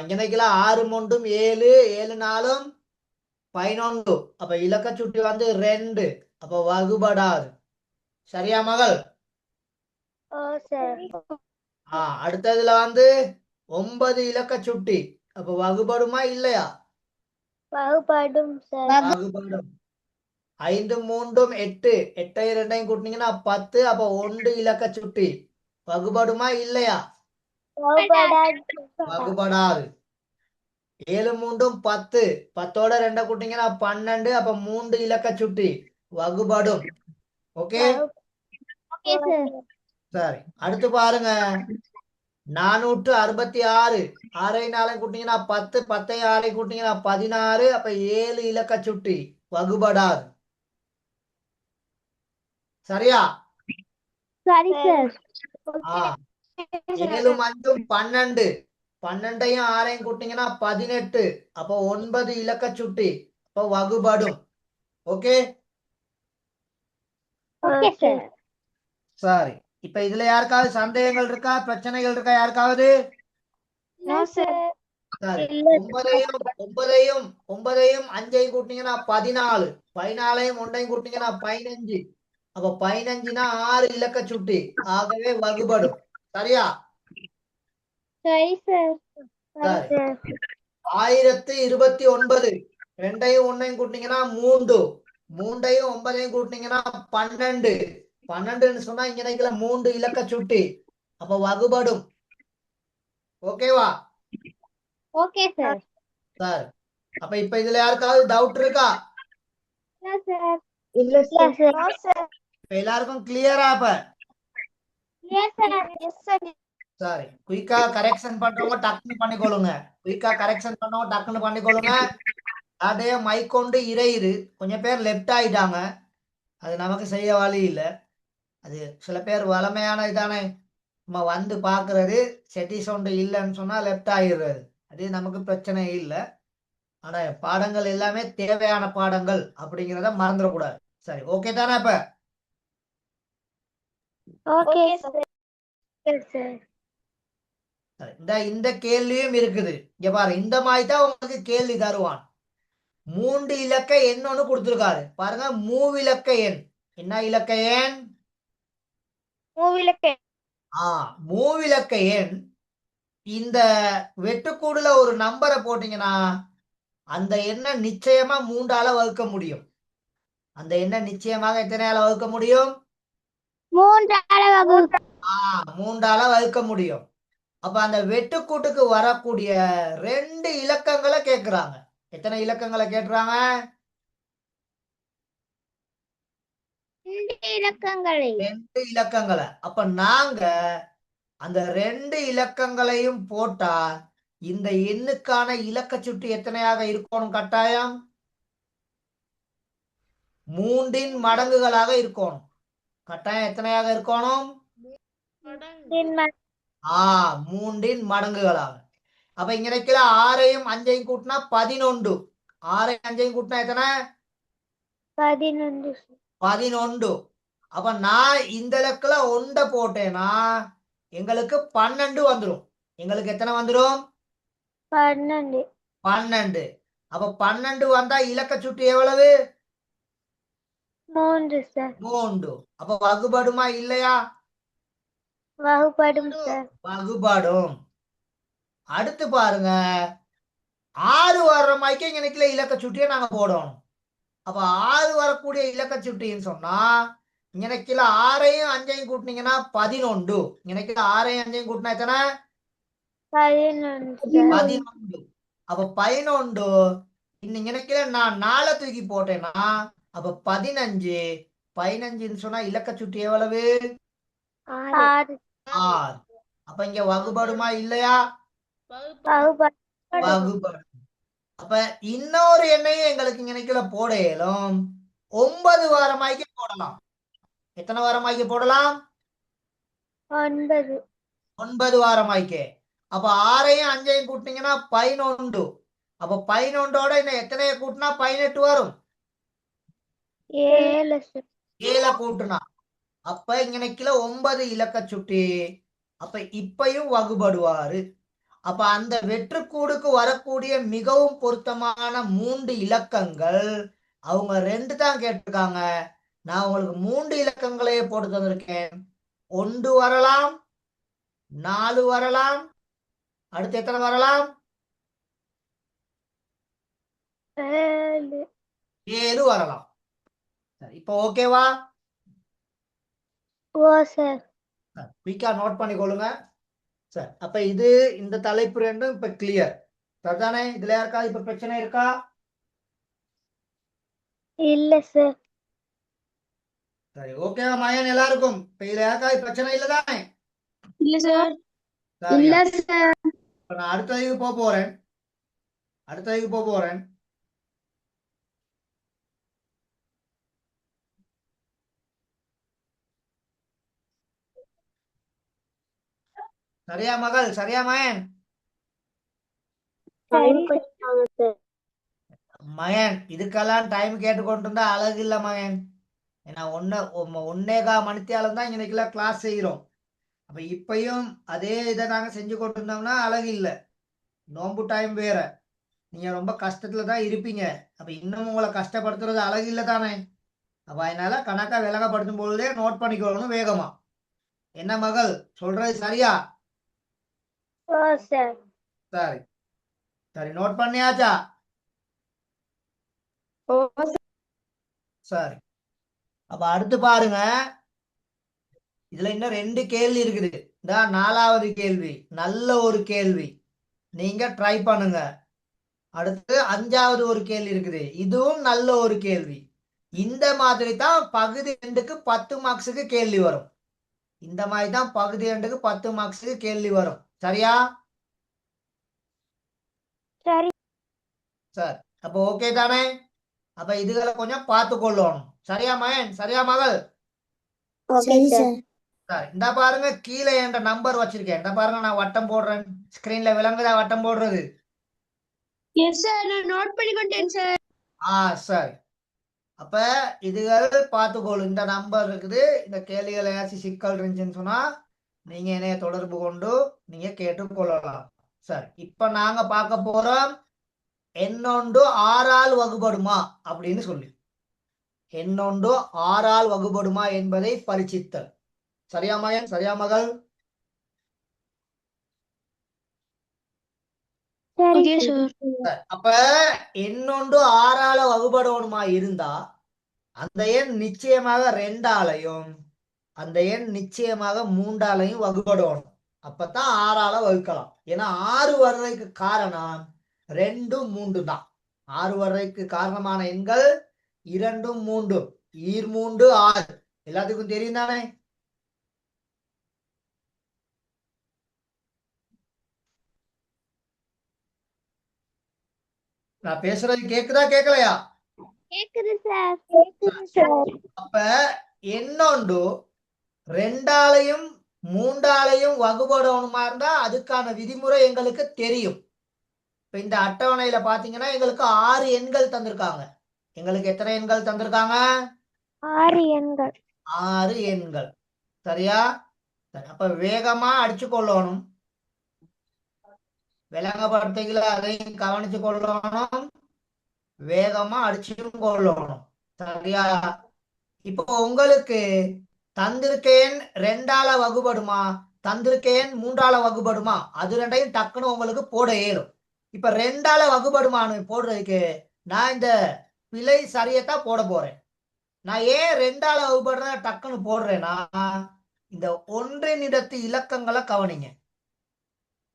இங்கனைக்கெல்லாம் 6 3 7, 7 4 11. அப்ப இலக்க சுட்டி வந்து 2. அப்ப வகுபடாது. சரியா மகள்? ஓ சார். அடுத்ததுல வந்து 9 இலக்க சுட்டி. அப்ப வகுபடுமா இல்லையா? வகுப்படும் சார். வகுபடும். 5 3 8, 8 2 கூட்டினீங்கன்னா 10. அப்ப 1 இலக்க சுட்டி வகுபடுமா இல்லையா? வகுபடாது. 7 3 10, 10ஓட 2 கூட்டினீங்கன்னா 12. அப்ப 3 இலக்க சுட்டி வகுபடும். ஓகே. Okay sir. சரி, அடுத்து பாருங்க. 466, 6 4 கூட்டினீங்கன்னா 10, 10 6 கூட்டினீங்கன்னா 16. அப்ப 7 இலக்க சுட்டி வகுபடாது. சரியா? சரி சார். 7 5 12, 12ஐயும் 6ஐயும் கூட்டினீங்கன்னா 18. அப்போ 9 இலக்க சுட்டி. அப்போ வகுபடும். ஓகே. Okay sir. சரி, இப்ப இதுல யாருக்காவது சந்தேகங்கள் இருக்கா? பிரச்சனைகள் இருக்கா யாருக்காவது? No sir. சரி, இல்ல. 9ஐயும் 5ஐயும் கூட்டினீங்கன்னா 14, 14ஐயும் 1ஐயும் கூட்டினீங்கன்னா 15. அப்ப 15னா 6 இலக்க சுட்டி. ஆகவே வகுபடும். சரியா? சரி சார். சரி, 1029, 2ஐயும் 1ஐயும் கூட்டினீங்கன்னா 3, 3ஐயும் 9ஐயும் கூட்டினீங்கன்னா 12. 12ன்னு சொன்னா இங்க 3 இலக்க சுட்டி. அப்ப வகுபடும். ஓகேவா? Okay sir. சார், அப்ப இப்ப இதுல யாருக்காவது டவுட் இருக்கா? இல்ல சார். இல்ல சார். No sir. இப்ப எல்லாருக்கும் கிளியரா? அப்ப எஸ் சார். Yes sir. சரி, குயிக்கா கரெக்ஷன் பண்றவங்க டக்குன்னு பண்ணிக்கொள்ளுங்க. குயிக்கா கரெக்ஷன் பண்ணவங்க டக்குன்னு பண்ணிக்கொள்ளுங்க. அதே மைக் கொண்டு இறையுது. கொஞ்சம் பேர் லெஃப்ட் ஆயிட்டாங்க. அது நமக்கு செய்ய வழி இல்லை. அது சில பேர் வளமையான இதானே, நம்ம வந்து பாக்குறது செட்டி சவுண்டு இல்லைன்னு சொன்னா லெஃப்ட் ஆகிடுறது. அது நமக்கு பிரச்சனை இல்லை. ஆனா பாடங்கள் எல்லாமே தேவையான பாடங்கள் அப்படிங்கிறத மறந்துடக்கூடாது. சரி, ஓகே தானே? இப்ப ஓகே சார். Yes sir. இந்த கேள்வியும் இருக்குது. இங்க பாரு, இந்த மாதிரி தான் உங்களுக்கு கேள்வி தருவான். 3 இலக்க எண் ஒண்ணு கொடுத்திருக்காரு பாருங்க. மூவிலக்க எண். என்ன இலக்க எண்? மூவிலக்கு மூவிலக்க எண். இந்த வெட்டுக்கூடுல ஒரு நம்பரை போட்டீங்கன்னா அந்த எண்ணை நிச்சயமா 3ஆல வகுக்க முடியும். அந்த எண்ணை நிச்சயமாக எத்தனையால வகுக்க முடியும்? 3ஆல வகுக்க முடியும். அப்ப அந்த வெட்டுக்கூட்டுக்கு வரக்கூடிய 2 இலக்கங்களை கேட்கிறாங்க. எத்தனை இலக்கங்களை கேட்கிறாங்க? 2 இலக்கங்களை. 2 இலக்கங்களை. அப்ப நாங்க அந்த 2 இலக்கங்களையும் போட்டா இந்த எண்ணுக்கான இலக்க சுட்டு எத்தனையாக இருக்கணும்? கட்டாயம் 3இன் மடங்குகளாக இருக்கணும். கட்டாயம் எத்தனையாக இருக்கணும்? 3இன் மடங்குகளாக. அப்ப இங்க இருக்கிற 6ஐயும் 5ஐயும் கூட்டினா 11. 6ஐயும் 5ஐயும் கூட்டினா எத்தனை? 11. அப்ப நான் இந்த இலக்குல 1 போட்டேன்னா எங்களுக்கு 12 வந்துடும். எங்களுக்கு எத்தனை வந்துடும்? 12. அப்ப 12 வந்தா இலக்க சுட்டு எவ்வளவு? 3 சார். 3. அப்ப வகுபடுமா இல்லையா? வகுப்படும் சார். வகுபடும். அடுத்து பாருங்க, 6 வர்ற மாதிரி இங்க இலக்க சுட்டியை நாங்க போடணும். அப்ப 6 வரக்கூடிய இலக்க சுட்டின்னு சொன்னா இங்க 6ஐயும் 5ஐயும் கூட்டினீங்கன்னா 11. இங்க 6ஐயும் 5ஐயும் கூட்டினா எத்தனை? 11. அப்ப 11 இங்க நான் 4 தூக்கி போட்டேன்னா அப்ப 15. 15ன்னு சொன்னா இலக்க சுட்டி எவ்வளவு? 6. 6. அப்ப இங்க வகுபடுமா இல்லையா? வகுபடும். அப்ப இன்னொரு எண்ணையும் எங்களுக்கு இங்க போட இயலும். 9 வாரமாய்க்கு போடலாம். எத்தனை வாரமாய்க்கு போடலாம்? 9 வாரமாய்க்கு. அப்ப 6ஐயும் 5ஐயும் கூட்டினீங்கன்னா 11. அப்ப 11ஓட இன்னும் எத்தனையை கூட்டினா 18 வரும்? 7 கூட்டுனா. அப்ப இங்க 9 இலக்க சுட்டி. அப்ப இப்பையும் வகுபடுவாரு. அப்ப அந்த வெற்றுக்கூடுக்கு வரக்கூடிய மிகவும் பொருத்தமான 3 இலக்கங்கள் அவங்க 2 தான் கேட்டிருக்காங்க. நான் உங்களுக்கு 3 இலக்கங்களையே போட்டு தந்திருக்கேன். 1 வரலாம், 4 வரலாம், அடுத்து எத்தனை வரலாம்? 7 வரலாம். சரி, இப்போ ஓகேவா? குயிக்கா நோட் பண்ணிக்கொள்ளுங்க. சரி, அப்ப இது இந்த தலைப்பு 2ம் இப்ப கிளியர் சரிதானே? இதுல யாருக்கா இப்ப பிரச்சனை இருக்கா? இல்ல சார். சரி, ஓகேவா மயன் எல்லாருக்கும்? இப்ப இதுல யாருக்கா பிரச்சனை இல்லதானே? இல்ல சார். இல்ல சார். இப்ப நான் அடுத்ததுக்கு போக போறேன். சரியா மகள்? சரியா மயன்? மயன் இதுக்கெல்லாம் டைம் கேட்டுக்கொண்டு இருந்தா அழகு இல்ல மயன். ஏன்னா 1.25 மணித்தியாலம் தான் இன்னைக்குள்ள கிளாஸ் செய்யறோம். அப்ப இப்பயும் அதே இதை நாங்க செஞ்சு கொண்டு இருந்தோம்னா அழகு இல்லை. நோம்பு டைம் வேற. நீங்க ரொம்ப கஷ்டத்துல தான் இருப்பீங்க. அப்ப இன்னும் உங்களை கஷ்டப்படுத்துறது அழகு இல்லை தானே? அப்ப அதனால கணக்கா விலகப்படுத்தும் பொழுதே நோட் பண்ணிக்கொள்ளணும் வேகமா. என்ன மகள் சொல்றது சரியா? சரி சரி, நோட் பண்ணியாச்சா? சரி, அப்ப அடுத்து பாருங்க. இதுல இன்னும் 2 கேள்வி இருக்குது. இந்த 4வது கேள்வி நல்ல ஒரு கேள்வி, நீங்க ட்ரை பண்ணுங்க. அடுத்து 5வது ஒரு கேள்வி இருக்குது, இதுவும் நல்ல ஒரு கேள்வி. இந்த மாதிரி தான் பகுதி 2க்கு 10 மார்க்ஸுக்கு கேள்வி வரும். இந்த மாதிரி தான் பகுதி 2க்கு 10 மார்க்ஸுக்கு கேள்வி வரும். சரியா? சரி. சரி, அப்ப ஓகே தானே? அப்ப இதுகளை கொஞ்சம் பார்த்து கொள்ளணும். சரியா மயன்? சரியா மகள்? சரி சார். சரி, இந்த பாருங்க கீழே என்ற நம்பர் வச்சிருக்கேன். இந்த பாருங்க நான் வட்டம் போடுறேன். ஸ்கிரீன்ல விளங்குதா வட்டம் போடுறது? எஸ் சார், நான் நோட் பண்ணிக்கிட்டேன் சார். சரி, அப்ப இதுகள் பார்த்துக்கொள்ளு. இந்த நம்பர் இருக்குது. இந்த கேள்விகள் ஏதாச்சும் சிக்கல் இருந்துச்சுன்னு சொன்னா நீங்க என்னைய தொடர்பு கொண்டு நீங்க கேட்டுக்கொள்ளலாம். சரி, இப்ப நாங்க பார்க்க போறோம் எண்ணொன்று 6ஆல் வகுபடுமா அப்படின்னு சொல்லி, எண்ணொன்று 6ஆல் வகுபடுமா என்பதை பரீட்சித்தல். சரியா மகன்? சரியா மகள்? சரி ஓகே சார். சார். அப்ப எண்ணொன்று 6ஆல வகுபடணுமா இருந்தா அந்த எண் நிச்சயமாக 2ஆலையும் அந்த எண் நிச்சயமாக 3ஆலையும் வகுபடணும். அப்பதான் 6ஆல வகுக்கலாம். ஏன்னா 6 வர்றதுக்கு காரணம் 2, 3 தான். 6 வர்றதுக்கு காரணமான எண்கள் 2, 3. ஈர் 3 6. எல்லாத்துக்கும் தெரியும் தானே? நான் பேசுறது கேக்குதா கேட்கலையா? கேக்குது சார். கேக்குது சார். அப்ப என்னொண்டு 2ஆலையும் 3ஆலையும் வகுபடணுமா இருந்தா அதுக்கான விதிமுறை எங்களுக்கு தெரியும். இப்ப இந்த அட்டவணையில பாத்தீங்கன்னா எங்களுக்கு 6 எண்கள் தந்திருக்காங்க. எங்களுக்கு எத்தனை எண்கள் தந்திருக்காங்க? 6 எண்கள். 6 எண்கள். சரியா? அப்ப வேகமா அடிச்சு கொள்ளணும். விளங்கப்படுத்திக்கல, அதையும் கவனிச்சு கொள்ளணும். வேகமா அடிச்சு கொள்ளணும். சரியா? இப்போ உங்களுக்கு தந்திருக்கேன் 2ஆல வகுபடுமா, தந்திருக்கேன் 3ஆல வகுபடுமா, அது ரெண்டையும் டக்குன்னு உங்களுக்கு போட இயலும். இப்ப 2ஆல வகுபடுமான்னு போடுறதுக்கு நான் இந்த பிழை சரியத்தான் போட போறேன். நான் ஏன் 2ஆல வகுபடுற டக்குன்னு போடுறேன்னா, இந்த ஒன்றினிடத்து இலக்கங்களை கவனிங்க.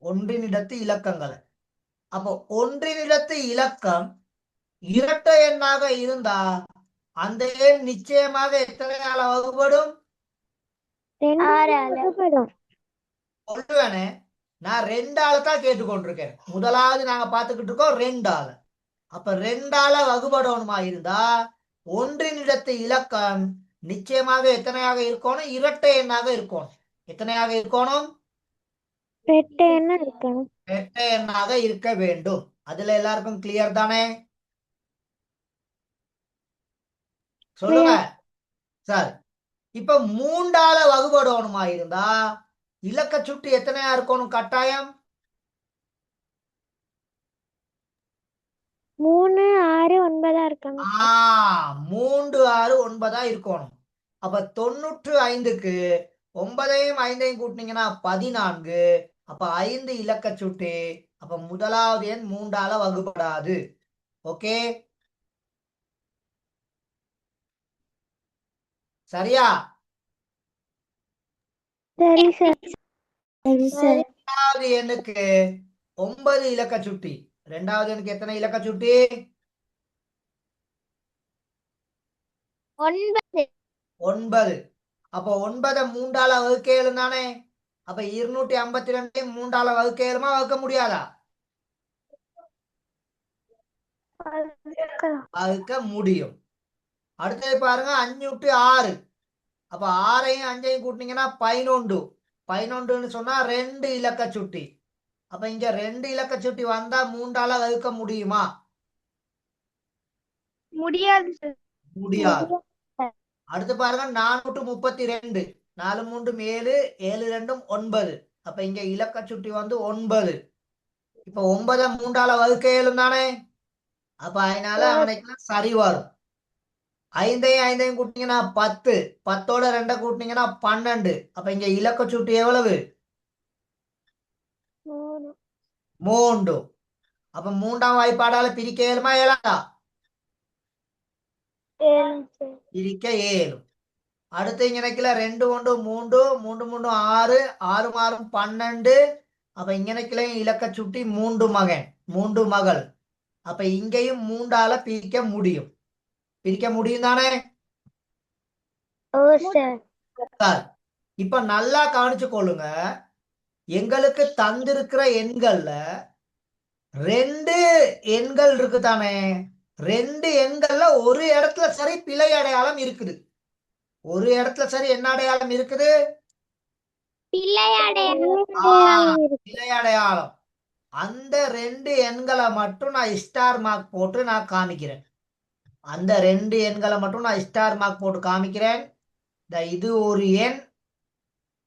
ஒன்றினிடத்து இலக்கங்களை. அப்போ ஒன்றினிடத்து இலக்கம் இரட்டை எண்ணாக இருந்தா அந்த எண் நிச்சயமாக எத்தனையால வகுபடும்? 2ஆல வகுபடும். சொல்லுவேனே, நான் 2ஆல தான் கேட்டுக்கொண்டிருக்கேன். முதலாவது நாங்க பார்த்துக்கிட்டு இருக்கோம் 2ஆல. அப்ப 2ஆல வகுபடணுமா இருந்தா ஒன்றினிடத்து இலக்கம் நிச்சயமாக எத்தனையாக இருக்கணும்? இரட்டை எண்ணாக இருக்கணும். எத்தனையாக இருக்கணும்? இரட்டை எண்ணா இருக்கணும். இரட்டை எண்ணாக இருக்க வேண்டும். அதுல எல்லாருக்கும் கிளியர் தானே? சொல்லுங்க சார். இப்ப 3ஆல வகுபடணுமா இருந்தா இலக்க சுட்டு எத்தனையா இருக்கணும் கட்டாயம்? 3, 6, 9 இருக்கணும். 3, 6, 9 இருக்கணும். அப்ப 95க்கு 9ஐயும் 5ஐயும் கூட்டினீங்கன்னா 14. அப்ப 5 இலக்க சுட்டு. அப்ப முதலாவது எண் 3ஆல வகுபடாது. ஓகே, சரியா? சரி சார். சரி சார். இரண்டாவது எண்ணுக்கு 9 இலக்க சுட்டி. இரண்டாவது எண்ணுக்கு எத்தனை இலக்க சுட்டி? 9. 9. அப்போ 9 3ஆல வகுக்க இயலும் தானே? அப்ப 252 3ஆல வகுக்க இயலுமா, வகுக்க முடியாதா? வகுக்க முடியும். அடுத்தது பாருங்க 5×6. அப்ப 6ஐயும் 5ஐயும் கூட்டினீங்கன்னா 11. 11ன்னு சொன்னா 2 இலக்க சுட்டி. அப்ப இங்க 2 இலக்க சுட்டி வந்தா 3ஆல வகுக்க முடியுமா? முடியாது சார். முடியாது. அடுத்து பாருங்க 432. 4 3 7, 7 2 9. அப்ப இங்க இலக்க சுட்டி வந்து 9. இப்ப 9 3ஆல வகுக்க இயலும் தானே? அப்ப அதனால அவனுக்கு சரி வரும். 5ஐயும் 5ஐயும் கூட்டினீங்கன்னா 10. 10ஓட 2 கூட்டினீங்கன்னா 12. அப்ப இங்க இலக்க சுட்டி எவ்வளவு? 3. அப்ப 3ஆம் வாய்ப்பாடால பிரிக்க இயலுமா இயலாதா? பிரிக்க இயலும். அடுத்து இங்க நினைக்கல 2 1 3, 3 3 6, 6 6 12. அப்ப இங்க நினைக்கல இலக்க சுட்டி 3 மகன் 3 மகள். அப்ப இங்கேயும் 3ஆல பிரிக்க முடியும். பிரிக்க முடியும் தானே? சார், இப்ப நல்லா கவனிச்சு கொள்ளுங்க. எங்களுக்கு தந்திருக்கிற எண்கள்ல 2 எண்கள் இருக்கு தானே? 2 எண்கள்ல ஒரு இடத்துல சரி பிழை அடையாளம் இருக்குது. ஒரு இடத்துல சரி என்ன அடையாளம் இருக்குது? பிழை அடையாளம். அந்த 2 எண்களை மட்டும் நான் ஸ்டார் மார்க் போட்டு நான் காமிக்கிறேன். அந்த 2 எண்களை மட்டும் நான் ஸ்டார் மார்க் போட்டு காமிக்கிறேன். இது ஒரு எண்.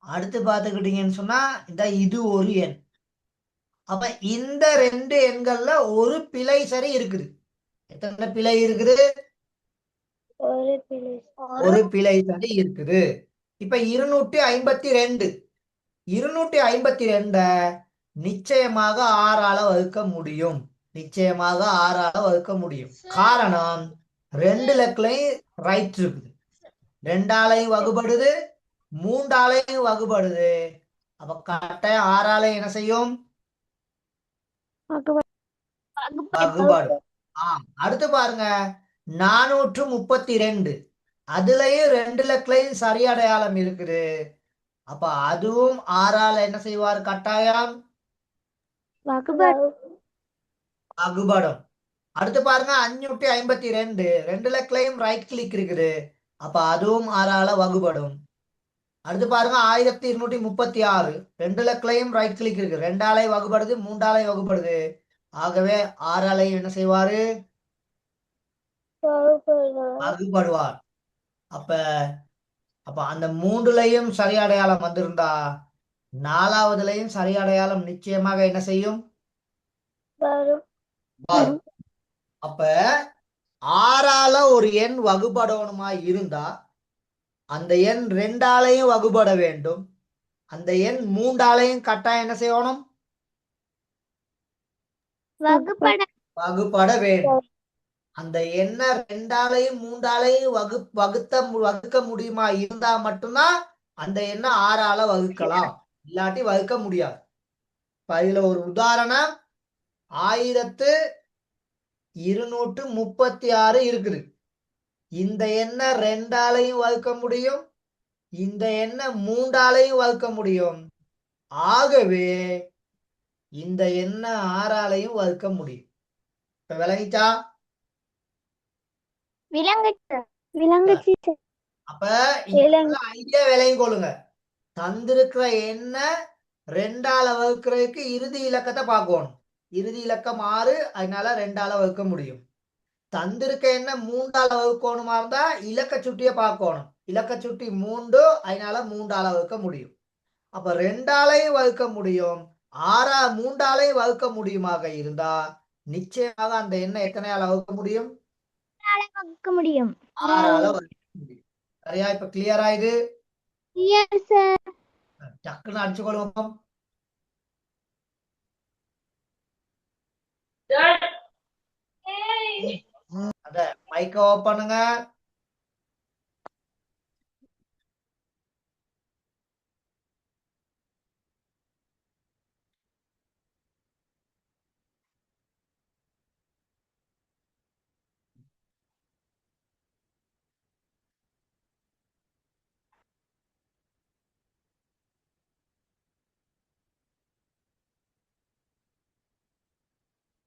அடுத்து பார்த்துக்கிட்டீங்கன்னு சொன்னா இது ஒரு எண். அப்ப இந்த ரெண்டு எண்கள்ல ஒரு பிழை சரி இருக்குது. எத்தனை பிழை இருக்குது? ஒரு பிள்ளை ஒரு பிழை சரி இருக்குது. இப்ப 252 252 நிச்சயமாக 6ஆல வகுக்க முடியும். நிச்சயமாக 6ஆல வகுக்க முடியும். காரணம் 2 இலக்கலையும் ரைட் இருக்குது, 2ஆலையும் வகுபடுது, 3ஆலையும் வகுபடுது. அப்ப கட்டாயம் 6ஆலையும் என்ன செய்யும்? வகுபடும். அடுத்து பாருங்க 432 அதுலயும் 2 இலக்கலையும் சரி அடையாளம் இருக்குது. அப்ப அதுவும் 6ஆல என்ன செய்வார்? கட்டாயம் வகுபடும். அடுத்து பாருங்க 552 2 இலக்கலையும் ரைட் கிளிக் இருக்குது. அப்ப அதுவும் 6ஆல வகுபடும். அடுத்து பாருங்க 1236 2 இலக்கலையும் ரைட் கிளிக் இருக்கு, 2ஆலையும் வகுபடுது, 3ஆலையும் வகுபடுது. ஆகவே 6ஆலையும் என்ன செய்வாரு? வகுபடுவார். அப்ப அப்ப அந்த 3லயும் சரி அடையாளம் வந்திருந்தா 4ஆவதுலயும் சரி அடையாளம் நிச்சயமாக என்ன செய்யும்? வரும். அப்ப 6ஆல ஒரு எண் வகுபடணுமா இருந்தா அந்த எண் 2ஆலையும் வகுபட வேண்டும். அந்த எண் 3ஆலையும் கட்டாயம் என்ன செய்யணும்? வகுபட வேண்டும். அந்த எண்ணை 2ஆலையும் 3ஆலையும் வகுக்க முடியுமா இருந்தா மட்டும்தான் அந்த எண்ணை 6ஆல வகுக்கலாம், இல்லாட்டி வகுக்க முடியாது. இப்ப இதுல ஒரு உதாரணம் 1236 இருக்குது. இந்த எண்ணை 2ஆலையும் வகுக்க முடியும், இந்த எண்ணை 3ஆலையும் வகுக்க முடியும். ஆகவே இந்த எண்ணை 6ஆலையும் வகுக்க முடியும். இப்ப விளங்கிச்சா? அப்ப ஐடியா விளங்கி கொள்ளுங்க. தந்திருக்கிற எண்ண 2ஆல வகுக்கிறதுக்கு இறுதி இலக்கத்தை பார்க்கணும். இறுதி இலக்கம் 6, அதனால 2ஆல வகுக்க முடியும். தந்திருக்க எண்ண 3ஆல வகுக்கணுமா இருந்தா இலக்க சுட்டிய பார்க்கணும். இலக்க சுட்டி 3, அதனால 3ஆல வகுக்க முடியும். அப்ப 2ஆலையும் வகுக்க முடியும், 3ஆலையும் வகுக்க முடியுமாக இருந்தா நிச்சயமாக அந்த எண்ணை எத்தனையால வகுக்க முடியும்? 6ஆல வகுக்க முடியும். சரியா? இப்ப கிளியரா இது? டக்குன்னு அடிச்சு கொள்ளுங்க. அத மைக்க ஆஃப் பண்ணுங்க.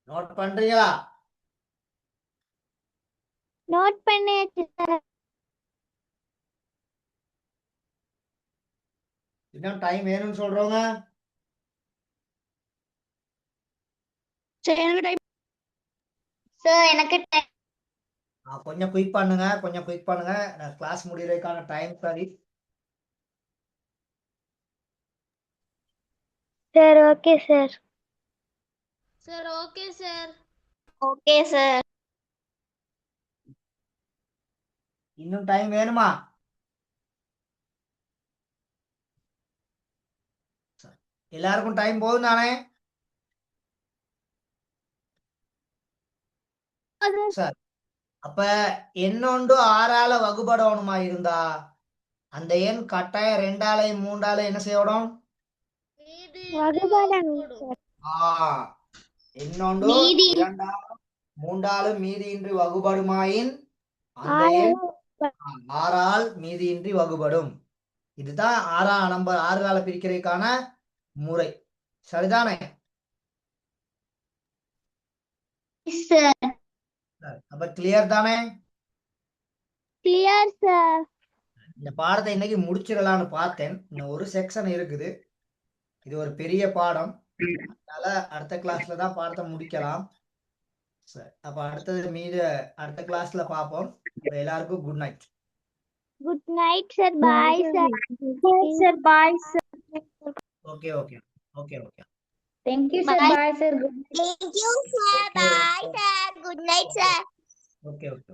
நோட் பண்றீங்களா? நோட் பண்ணியாச்சு சார். இன்னும் டைம் வேணும்னு சொல்றவங்க சார் எனக்கு கொஞ்சம் குயிக் பண்ணுங்க, கொஞ்சம் குயிக் பண்ணுங்க. கிளாஸ் முடியறதுக்கான டைம் சரி. Sir okay sir. Sir okay sir. Okay sir. இன்னும் டைம் வேணுமா? எல்லாருக்கும் டைம் போதும் தானே? சார் அப்ப என்னொன்று 6ஆல வகுபடணுமா இருந்தா அந்த எண் கட்டாயம் 2ஆலையும் 3ஆலையும் என்ன செய்யணும்? இன்னொன்று 2ஆலும் 3ஆலும் மீதியின்றி வகுபடுமாயின் அந்த எண் 6ஆல் மீதியின்றி வகுபடும். இதுதான் 6ஆம் நம்பர் 6ஆல பிரிக்கிறதுக்கான முறை. சரிதானே? அப்ப கிளியர் தானே? Clear sir. இந்த பாடத்தை இன்னைக்கு முடிச்சிடலாம்னு பார்த்தேன். இன்னும் ஒரு செக்ஷன் இருக்குது. இது ஒரு பெரிய பாடம், அதனால அடுத்த கிளாஸ்ல தான் பாடத்தை முடிக்கலாம். சரி, அப்ப அடுத்த கிளாஸ்ல பார்ப்போம். எல்லாருக்கும் good night. Good night sir. Bye sir. Sir bye sir. Okay okay okay okay. Thank you, sir. Bye, sir. Thank you, sir. Bye, sir. Good night, sir. Okay okay